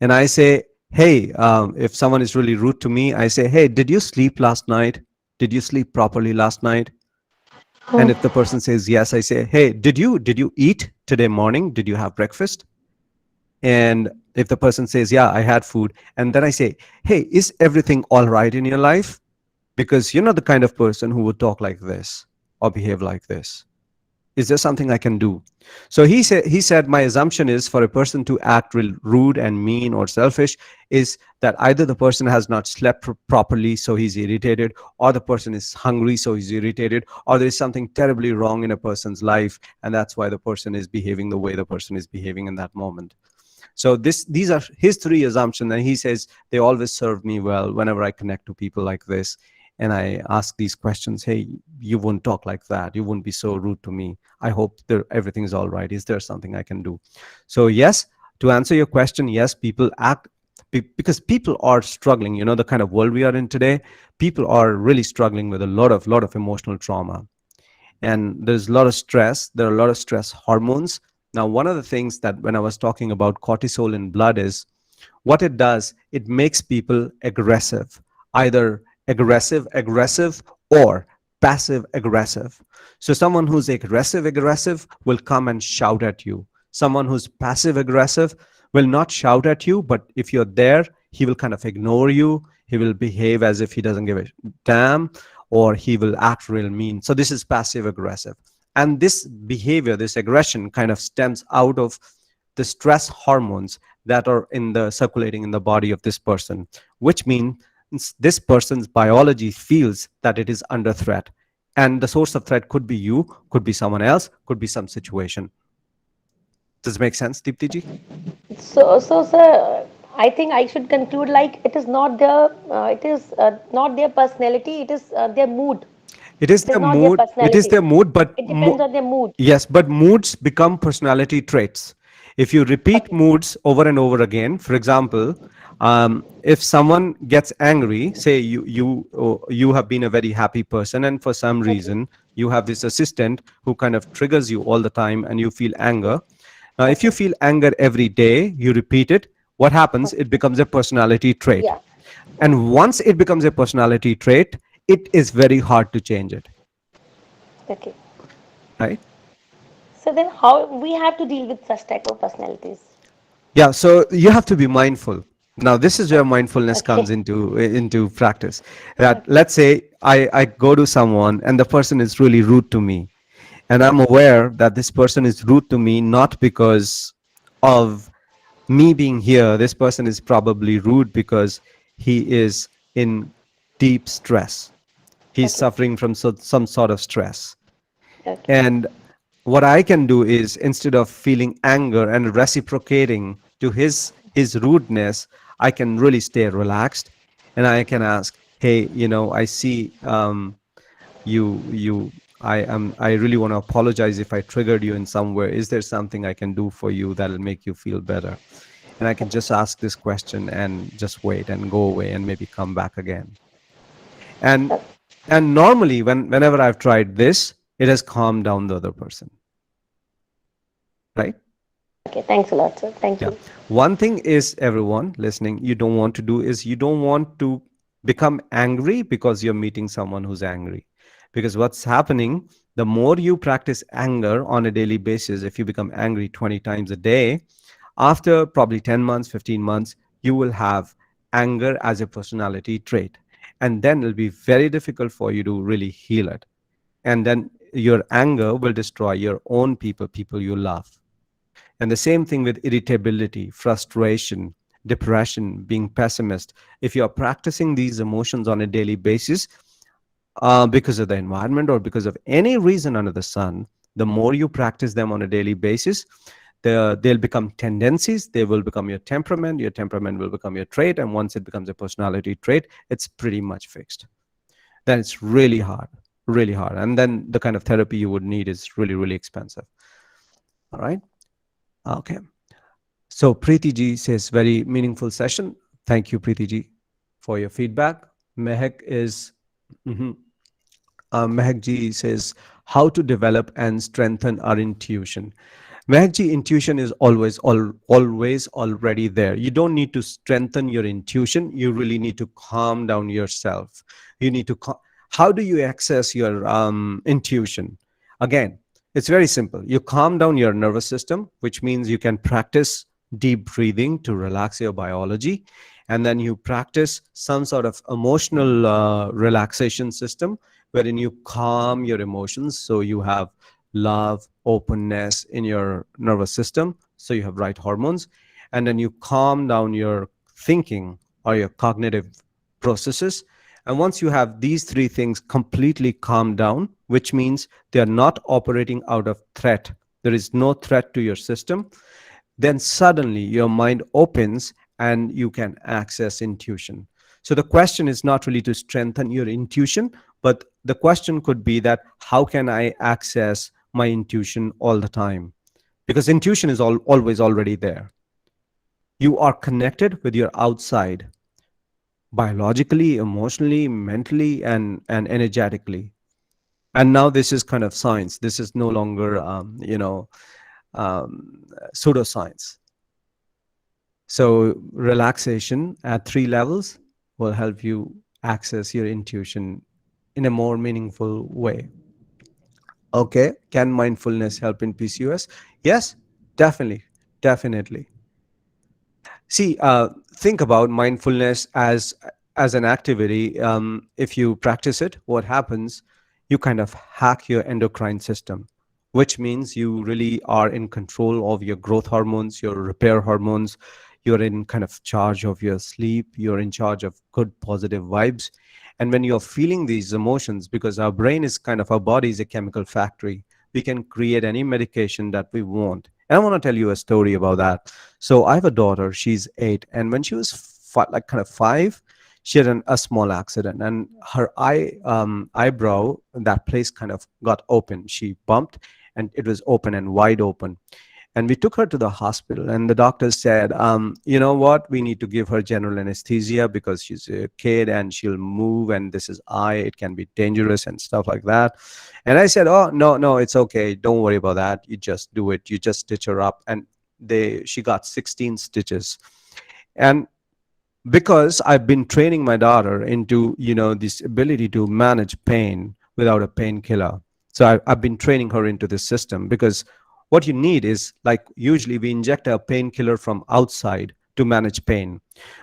And I say, hey, if someone is really rude to me, I say, hey, did you sleep last night? Did you sleep properly last night? And if the person says yes, I say, hey, did you eat today morning? Did you have breakfast? And if the person says, yeah, I had food, and then I say, hey, is everything all right in your life? Because you're not the kind of person who would talk like this or behave like this. Is there something I can do? So he said my assumption is, for a person to act real rude and mean or selfish, is that either the person has not slept properly, so he's irritated, or the person is hungry, so he's irritated, or there is something terribly wrong in a person's life, and that's why the person is behaving the way the person is behaving in that moment. So these are his three assumptions, and he says they always serve me well whenever I connect to people like this, and I ask these questions. Hey, you wouldn't talk like that. You wouldn't be so rude to me. I hope everything is all right. Is there something I can do? So yes, to answer your question, yes, people act because people are struggling. You know, the kind of world we are in today, people are really struggling with a lot of emotional trauma, and there's a lot of stress. There are a lot of stress hormones. Now, one of the things that when I was talking about cortisol in blood is, what it does, it makes people aggressive, either aggressive or passive aggressive. So someone who's aggressive will come and shout at you. Someone who's passive aggressive will not shout at you, but if you're there, he will kind of ignore you. He will behave as if he doesn't give a damn, or he will act real mean. So this is passive aggressive, and this behavior, this aggression, kind of stems out of the stress hormones that are in the circulating in the body of this person, which means this person's biology feels that it is under threat, and the source of threat could be you, could be someone else, could be some situation. Does it make sense, Deepti ji? So, sir, I think I should conclude like it is not their personality, it is their mood. It is It is their not their mood. It is personality. their mood, but It depends on their mood. yes, but moods become personality traits. If you repeat Okay. moods over and over again, for example, if someone gets angry, say you have been a very happy person, and for some Okay. reason you have this assistant who kind of triggers you all the time, and you feel anger. Now, if you Okay. feel anger every day, you repeat it. What happens? It Okay. becomes a personality trait, Yeah. and once it becomes a personality trait, it is very hard to change it, Okay. right? So then how we have to deal with such type of personalities? Yeah, so you have to be mindful. Now, this is where Okay. mindfulness comes Okay. into practice. That Okay. let's say I go to someone and the person is really rude to me, and I'm aware that this person is rude to me not because of me being here. This person is probably rude because he is in deep stress. He's Okay. suffering from some sort of stress. Okay. And what I can do is, instead of feeling anger and reciprocating to his rudeness, I can really stay relaxed, and I can ask, hey, I see you I really want to apologize if I triggered you in some way. Is there something I can do for you that'll make you feel better? And I can just ask this question and just wait and go away and maybe come back again. And Okay. and normally, whenever I've tried this, it has calmed down the other person, right? Okay, thanks a lot, sir. Thank Yeah. you. One thing is, everyone listening, you don't want to do is you don't want to become angry because you're meeting someone who's angry. Because what's happening, the more you practice anger on a daily basis, if you become angry 20 times a day, after probably 10 months, 15 months, you will have anger as a personality trait. And then it'll be very difficult for you to really heal it. And then your anger will destroy your own people, people you love. And the same thing with irritability, frustration, depression, being pessimist. If you're practicing these emotions on a daily basis, because of the environment or because of any reason under the sun, the more you practice them on a daily basis, they'll become tendencies, they will become your temperament will become your trait, and once it becomes a personality trait, it's pretty much fixed. Then it's really hard. And then the kind of therapy you would need is really, really expensive. All right. Okay. So Preeti ji says, very meaningful session. Thank you, Preeti ji, for your feedback. Mehak is, mhm. Mehak ji says, how to develop and strengthen our intuition. Mehakji, intuition is always already there. You don't need to strengthen your intuition. You really need to calm down yourself. You need to. How do you access your intuition? Again, it's very simple. You calm down your nervous system, which means you can practice deep breathing to relax your biology, and then you practice some sort of emotional relaxation system wherein you calm your emotions, so you have love, openness in your nervous system, so you have right hormones, and then you calm down your thinking or your cognitive processes. And once you have these three things completely calmed down, which means they are not operating out of threat, there is no threat to your system, then suddenly your mind opens and you can access intuition. So the question is not really to strengthen your intuition, but the question could be that how can I access my intuition all the time? Because intuition is always already there. You are connected with your outside biologically, emotionally, mentally, and energetically. And now this is kind of science. This is no longer, pseudoscience. So relaxation at 3 levels will help you access your intuition in a more meaningful way. Okay, can mindfulness help in PCOS? Yes, definitely, definitely. See, think about mindfulness as an activity. If you practice it, what happens? You kind of hack your endocrine system, which means you really are in control of your growth hormones, your repair hormones. You're in kind of charge of your sleep. You're in charge of good, positive vibes. And when you're feeling these emotions, because our brain is kind of, our body is a chemical factory, we can create any medication that we want. And I want to tell you a story about that. So I have a daughter, she's 8, and when she was like kind of 5, she had a small accident, and her eyebrow, that place kind of got open. She bumped, and it was open and wide open. And we took her to the hospital, and the doctors said, you know what, we need to give her general anesthesia because she's a kid and she'll move, and this is eye, it can be dangerous and stuff like that. And I said, oh, no, no, it's okay, don't worry about that, you just do it, you just stitch her up. And she got 16 stitches. And because I've been training my daughter into, this ability to manage pain without a painkiller. So I've been training her into this system, because what you need is, like, usually we inject a painkiller from outside to manage pain.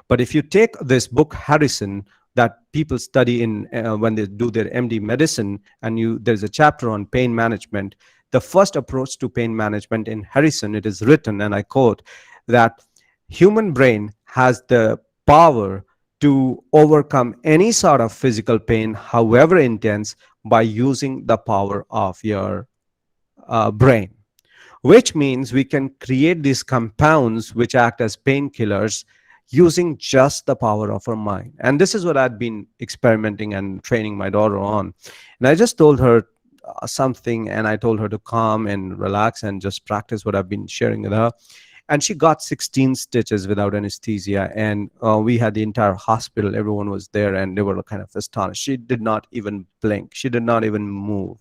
But if you take this book, Harrison, that people study in when they do their MD medicine, and there's a chapter on pain management. The first approach to pain management in Harrison, it is written, and I quote, that human brain has the power to overcome any sort of physical pain, however intense, by using the power of your brain, which means we can create these compounds which act as painkillers using just the power of our mind. And this is what I'd been experimenting and training my daughter on. And I just told her something, and I told her to calm and relax and just practice what I've been sharing with her. And she got 16 stitches without anesthesia. And we had the entire hospital, everyone was there, and they were kind of astonished. She did not even blink, she did not even move.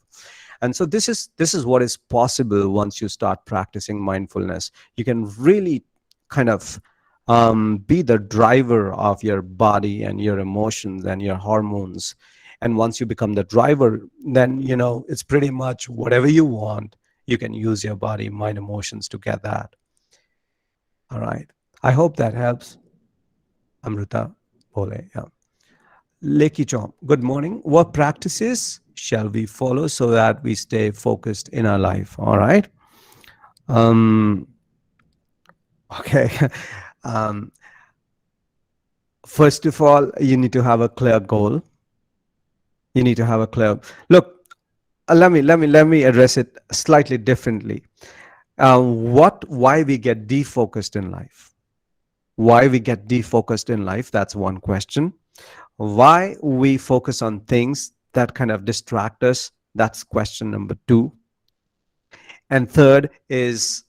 And so this is what is possible once you start practicing mindfulness. You can really kind of be the driver of your body and your emotions and your hormones. And once you become the driver, then it's pretty much whatever you want. You can use your body, mind, emotions to get that. All right. I hope that helps. Amrita Bole. Yeah. Leki Chom, good morning. What practices shall we follow so that we stay focused in our life? All right. Um, okay. um, First of all, you need to have a clear goal. You need to have a clear look. Let me address it slightly differently. Why we get defocused in life? Why we get defocused in life? That's one question. Why we focus on things that kind of distract us? That's question number two. And third is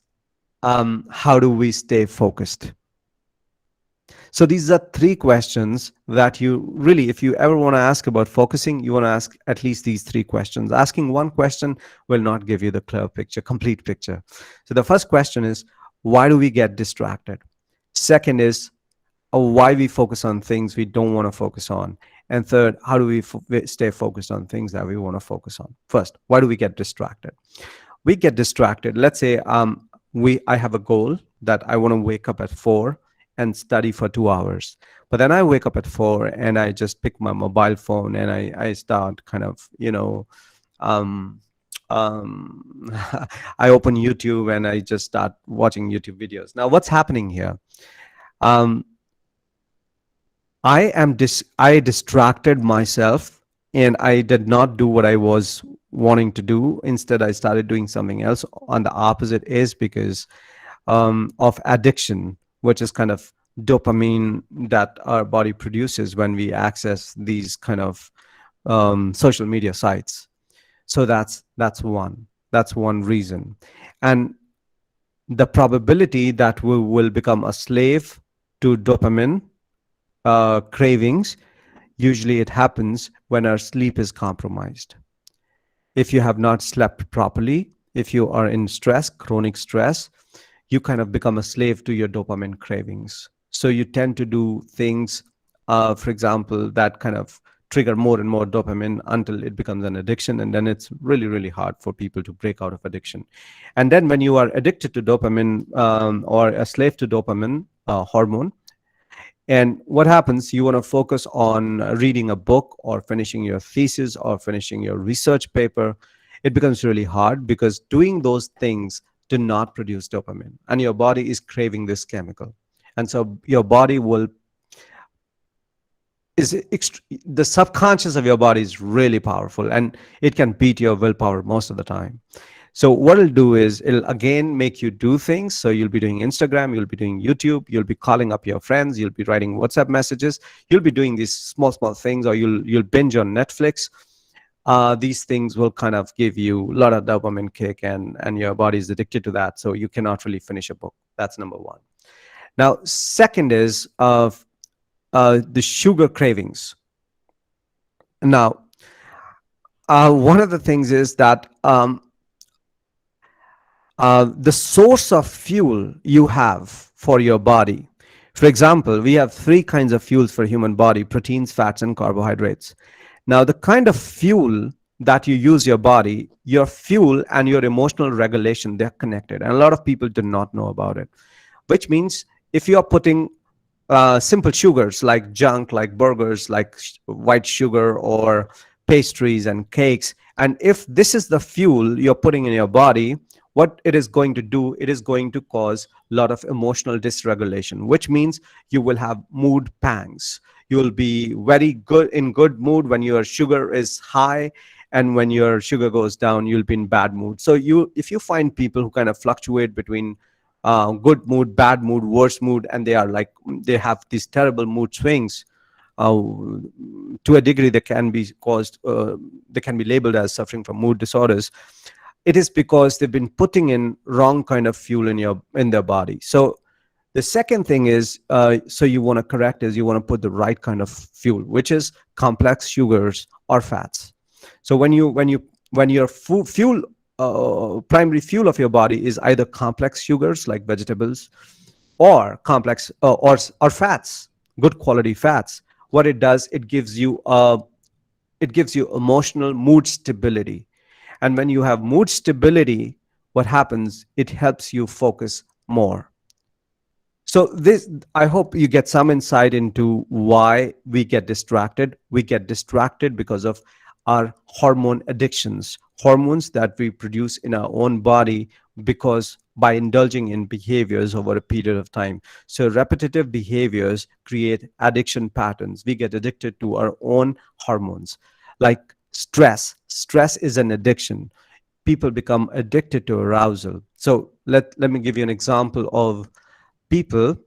how do we stay focused? So these are three questions that you really, if you ever want to ask about focusing, you want to ask at least these three questions. Asking one question will not give you the clear picture, complete picture. So the first question is, why do we get distracted? Second is, why we focus on things we don't want to focus on. And third, how do we stay focused on things that we want to focus on? First, why do we get distracted? We get distracted. Let's say I have a goal that I want to wake up at 4 and study for 2 hours. But then I wake up at 4 and I just pick my mobile phone and I start kind of, I open YouTube and I just start watching YouTube videos. Now, what's happening here? I distracted myself and I did not do what I was wanting to do. Instead, I started doing something else. On the opposite is because of addiction, which is kind of dopamine that our body produces when we access these kind of social media sites. So that's one reason. And the probability that we will become a slave to dopamine cravings, usually it happens when our sleep is compromised. If you have not slept properly, if you are in stress, chronic stress, you kind of become a slave to your dopamine cravings. So you tend to do things, for example, that kind of trigger more and more dopamine until it becomes an addiction. And then it's really, really hard for people to break out of addiction. And then when you are addicted to dopamine or a slave to dopamine hormone, and what happens, you want to focus on reading a book or finishing your thesis or finishing your research paper. It becomes really hard because doing those things do not produce dopamine and your body is craving this chemical. And so your body the subconscious of your body is really powerful and it can beat your willpower most of the time. So what it'll do is it'll again make you do things. So you'll be doing Instagram, you'll be doing YouTube, you'll be calling up your friends, you'll be writing WhatsApp messages, you'll be doing these small things, or you'll binge on Netflix. These things will kind of give you a lot of dopamine kick and your body is addicted to that. So you cannot really finish a book. That's number one. Now, second is the sugar cravings. Now, one of the things is that the source of fuel you have for your body. For example, we have three kinds of fuels for human body: proteins, fats, and carbohydrates. Now, the kind of fuel that you use your body, your fuel and your emotional regulation, they're connected. And a lot of people do not know about it, which means if you are putting simple sugars like junk, like burgers, like white sugar or pastries and cakes, and if this is the fuel you're putting in your body, what it is going to do, it is going to cause a lot of emotional dysregulation, which means you will have mood pangs. You will be very good mood when your sugar is high, and when your sugar goes down, you'll be in bad mood. So if you find people who kind of fluctuate between good mood, bad mood, worse mood, and they have these terrible mood swings, to a degree they can be labeled as suffering from mood disorders. It is because they've been putting in wrong kind of fuel in their body. So the second thing is, so you want to correct is you want to put the right kind of fuel, which is complex sugars or fats. So when you when your fuel, primary fuel of your body is either complex sugars like vegetables, or complex or fats, good quality fats. What it does, it gives you emotional mood stability. And when you have mood stability, what happens, it helps you focus more. So this, I hope you get some insight into why we get distracted. We get distracted because of our hormone addictions, hormones that we produce in our own body, because by indulging in behaviors over a period of time. So repetitive behaviors create addiction patterns. We get addicted to our own hormones. Like stress. Stress is an addiction. People become addicted to arousal. So let me give you an example of people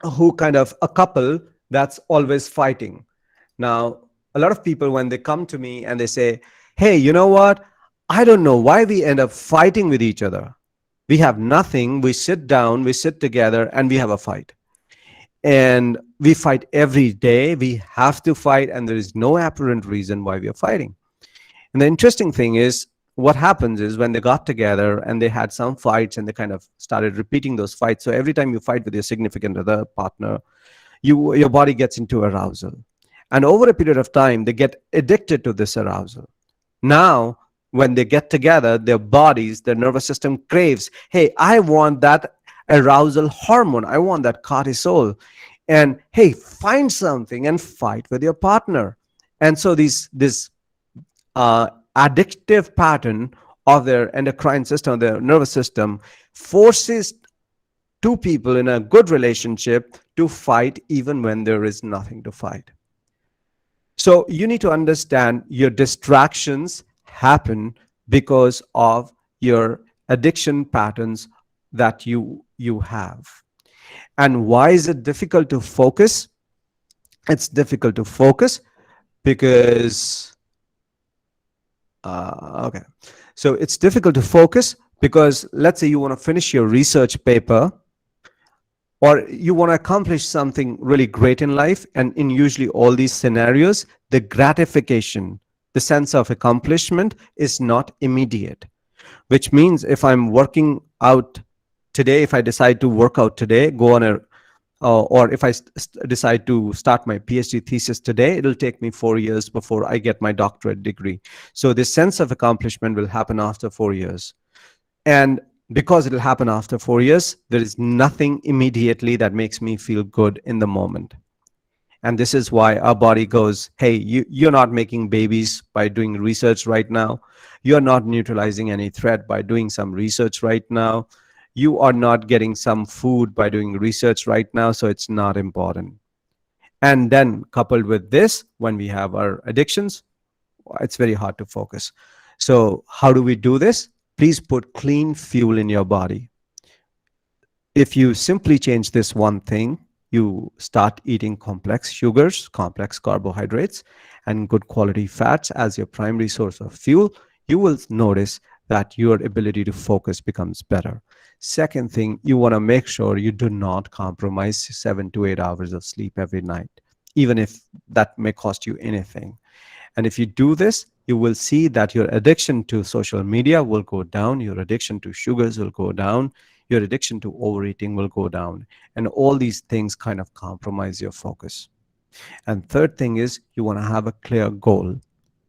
who kind of a couple that's always fighting. Now, a lot of people, when they come to me and they say, hey, you know what? I don't know why we end up fighting with each other. We have nothing. We sit down, we sit together, and we have a fight. And we fight every day. We have to fight, and there is no apparent reason why we are fighting. And the interesting thing is, what happens is when they got together and they had some fights and they kind of started repeating those fights. So every time you fight with your significant other partner, your body gets into arousal. And over a period of time, they get addicted to this arousal. Now, when they get together, their bodies, their nervous system craves, hey, I want that arousal hormone. I want that cortisol. And hey, find something and fight with your partner. And so this addictive pattern of their endocrine system, their nervous system, forces two people in a good relationship to fight even when there is nothing to fight. So you need to understand your distractions happen because of your addiction patterns that you have. And why is it difficult to focus? It's difficult to focus because okay. So it's difficult to focus because let's say you want to finish your research paper, or you want to accomplish something really great in life. And in usually all these scenarios, the gratification, the sense of accomplishment is not immediate, which means if I'm working out today, if I decide to work out today, go on a or if I decide to start my PhD thesis today, it'll take me 4 years before I get my doctorate degree. So this sense of accomplishment will happen after 4 years. And because it'll happen after 4 years, there is nothing immediately that makes me feel good in the moment. And this is why our body goes, hey, you're not making babies by doing research right now. You're not neutralizing any threat by doing some research right now. You are not getting some food by doing research right now, so it's not important. And then coupled with this, when we have our addictions, it's very hard to focus. So how do we do this? Please put clean fuel in your body. If you simply change this one thing, you start eating complex sugars, complex carbohydrates, and good quality fats as your primary source of fuel, you will notice that your ability to focus becomes better. Second thing, you want to make sure you do not compromise 7 to 8 hours of sleep every night, even if that may cost you anything. And if you do this, you will see that your addiction to social media will go down, your addiction to sugars will go down, your addiction to overeating will go down. And all these things kind of compromise your focus. And third thing is you want to have a clear goal.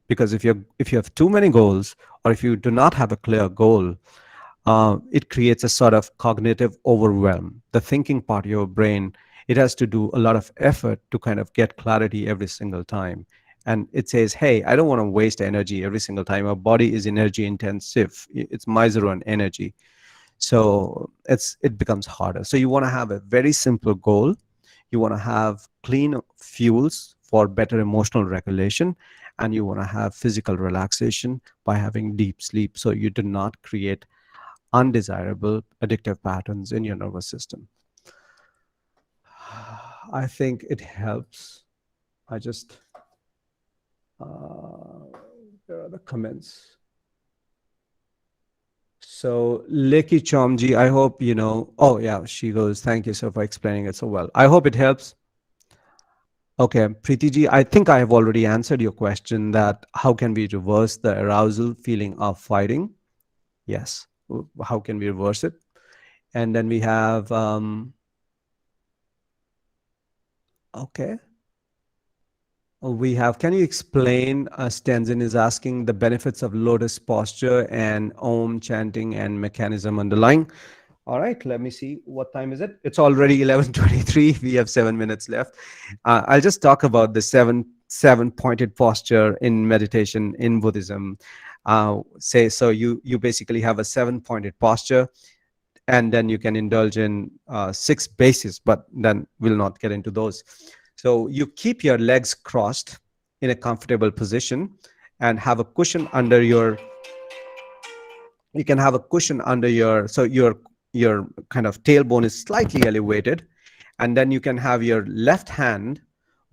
Because if you have too many goals, or if you do not have a clear goal, it creates a sort of cognitive overwhelm. The thinking part of your brain, it has to do a lot of effort to kind of get clarity every single time. And it says, hey, I don't want to waste energy every single time. Our body is energy intensive. It's miser on energy. So it becomes harder. So you want to have a very simple goal. You want to have clean fuels for better emotional regulation. And you want to have physical relaxation by having deep sleep, so you do not create undesirable addictive patterns in your nervous system. I think it helps. I just, there are the comments. So Leki Chomji, I hope you know. Oh yeah, she goes, thank you sir for explaining it so well. I hope it helps. Okay, Preeti ji, I think I have already answered your question that how can we reverse the arousal feeling of fighting? Yes. How can we reverse it? And then we have, okay, can you explain, Tenzin is asking the benefits of lotus posture and Om chanting and mechanism underlying. All right, let me see. What time is it? It's already 11:23. We have 7 minutes left. I'll just talk about the seven pointed posture in meditation in Buddhism. Say so you basically have a seven pointed posture, and then you can indulge in six bases, but then we'll not get into those. So you keep your legs crossed in a comfortable position and have a cushion under your you can have a cushion under your so your kind of tailbone is slightly elevated, and then you can have your left hand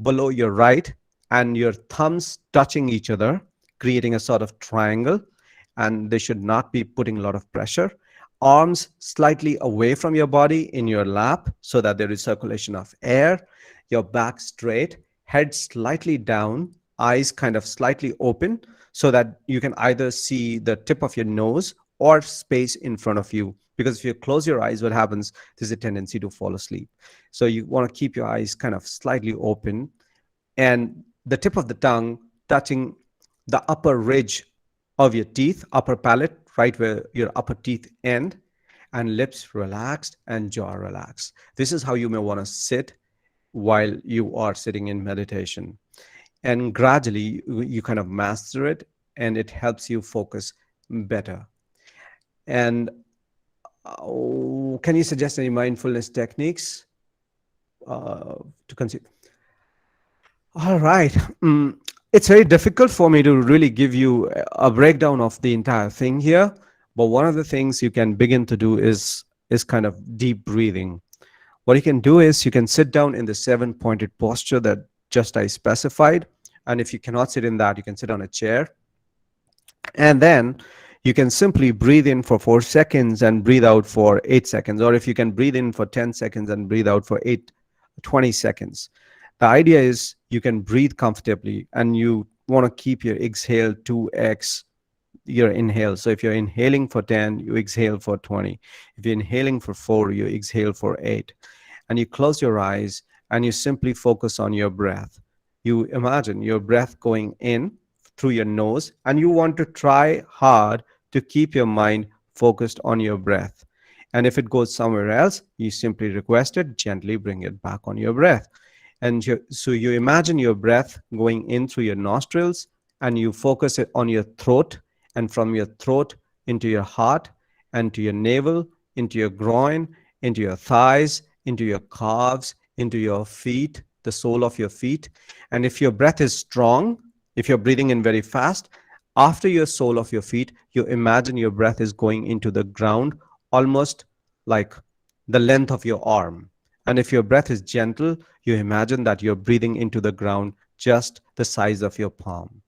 below your right and your thumbs touching each other, creating a sort of triangle, and they should not be putting a lot of pressure. Arms slightly away from your body in your lap so that there is circulation of air, your back straight, head slightly down, eyes kind of slightly open so that you can either see the tip of your nose or space in front of you. Because if you close your eyes, what happens? There's a tendency to fall asleep. So you want to keep your eyes kind of slightly open and the tip of the tongue touching the upper ridge of your teeth, upper palate, right where your upper teeth end, and lips relaxed and jaw relaxed. This is how you may want to sit while you are sitting in meditation. And gradually, you kind of master it, and it helps you focus better. And can you suggest any mindfulness techniques to consider? All right. It's very difficult for me to really give you a breakdown of the entire thing here, but one of the things you can begin to do is kind of deep breathing. What you can do is you can sit down in the seven pointed posture that just I specified, and if you cannot sit in that, you can sit on a chair, and then you can simply breathe in for 4 seconds and breathe out for 8 seconds, or if you can breathe in for 10 seconds and breathe out for 20 seconds. The idea is you can breathe comfortably and you want to keep your exhale 2x your inhale. So if you're inhaling for 10, you exhale for 20. If you're inhaling for 4, you exhale for 8. And you close your eyes and you simply focus on your breath. You imagine your breath going in through your nose, and you want to try hard to keep your mind focused on your breath. And if it goes somewhere else, you simply request it, gently bring it back on your breath. And so you imagine your breath going in through your nostrils, and you focus it on your throat, and from your throat into your heart, and to your navel, into your groin, into your thighs, into your calves, into your feet, the sole of your feet. And if your breath is strong, if you're breathing in very fast, after your sole of your feet, you imagine your breath is going into the ground almost like the length of your arm. And if your breath is gentle, you imagine that you're breathing into the ground just the size of your palm.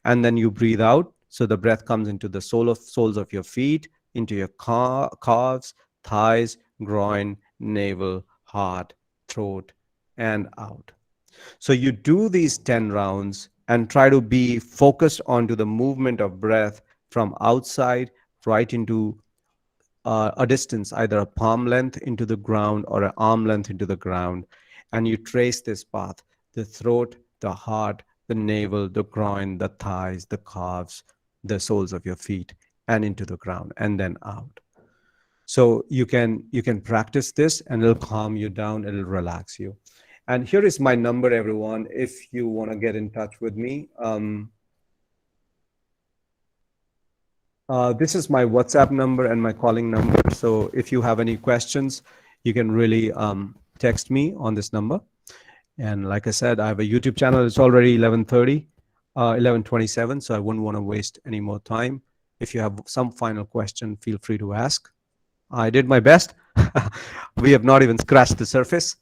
And then you breathe out. So the breath comes into the soles of your feet, into your calves, thighs, groin, navel, heart, throat, and out. So you do these 10 rounds and try to be focused onto the movement of breath from outside right into a distance, either a palm length into the ground or an arm length into the ground. And you trace this path: the throat, the heart, the navel, the groin, the thighs, the calves, the soles of your feet, and into the ground, and then out. So you can practice this, and it'll calm you down, it'll relax you. And here is my number, everyone, if you want to get in touch with me. This is my WhatsApp number and my calling number. So if you have any questions, you can really text me on this number. And like I said, I have a YouTube channel. It's already 11:30, 11:27, so I wouldn't want to waste any more time. If you have some final question, feel free to ask. I did my best. We have not even scratched the surface.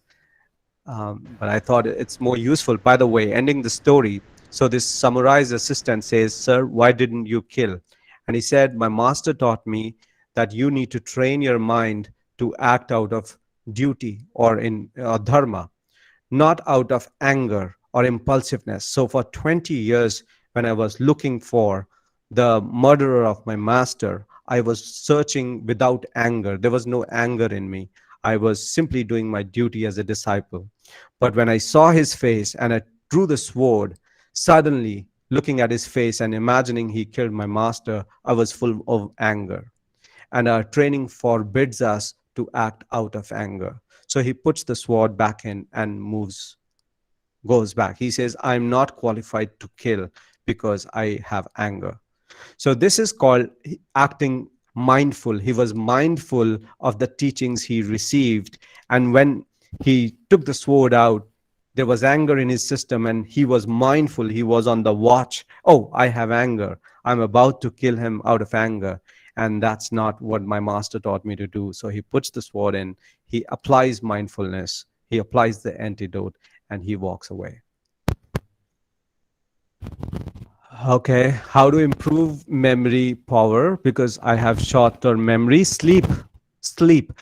But I thought it's more useful. By the way, ending the story, so this samurai's assistant says, "Sir, why didn't you kill?" And he said, "My master taught me that you need to train your mind to act out of duty or in dharma, not out of anger or impulsiveness. So for 20 years, when I was looking for the murderer of my master, I was searching without anger. There was no anger in me. I was simply doing my duty as a disciple. But when I saw his face and I drew the sword, suddenly looking at his face and imagining he killed my master, I was full of anger. And our training forbids us to act out of anger. So he puts the sword back in and goes back. He says, I'm not qualified to kill because I have anger. So this is called acting mindful. He was mindful of the teachings he received. And when he took the sword out, there was anger in his system and he was mindful. He was on the watch. Oh, I have anger. I'm about to kill him out of anger. And that's not what my master taught me to do. So he puts the sword in, he applies mindfulness, he applies the antidote, and he walks away. Okay, how to improve memory power? Because I have short-term memory. Sleep. Sleep.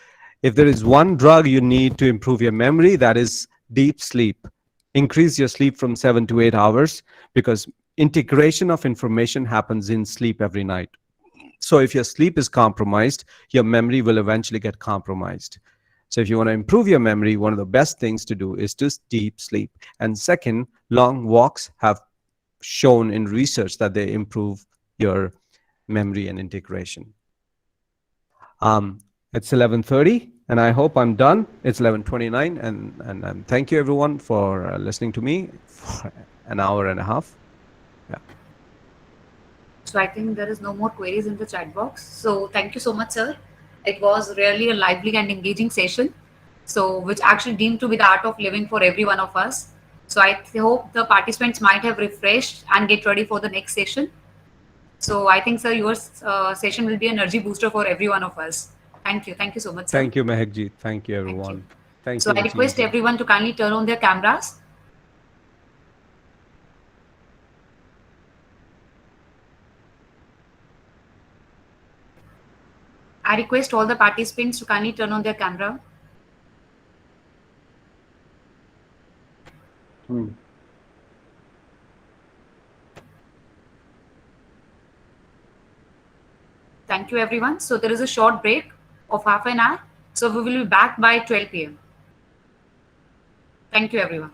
If there is one drug you need to improve your memory, that is deep sleep. Increase your sleep from 7 to 8 hours, because integration of information happens in sleep every night. So if your sleep is compromised, your memory will eventually get compromised. So if you want to improve your memory, one of the best things to do is to deep sleep. And second, long walks have shown in research that they improve your memory and integration. It's 11:30, and I hope I'm done. It's 11:29, and thank you everyone for listening to me for an hour and a half. Yeah. So I think there is no more queries in the chat box. So thank you so much, sir. It was really a lively and engaging session. So which actually deemed to be the art of living for every one of us. So I hope the participants might have refreshed and get ready for the next session. So I think, sir, your session will be an energy booster for every one of us. Thank you. Thank you so much, sir. Thank you, Mehekji. Thank you, Thank you. everyone. Thank So you, I request Rajini. everyone to kindly turn on their cameras. I request all the participants to kindly turn on their camera. Thank you, everyone. So there is a short break of half an hour. So we will be back by 12 p.m. Thank you, everyone.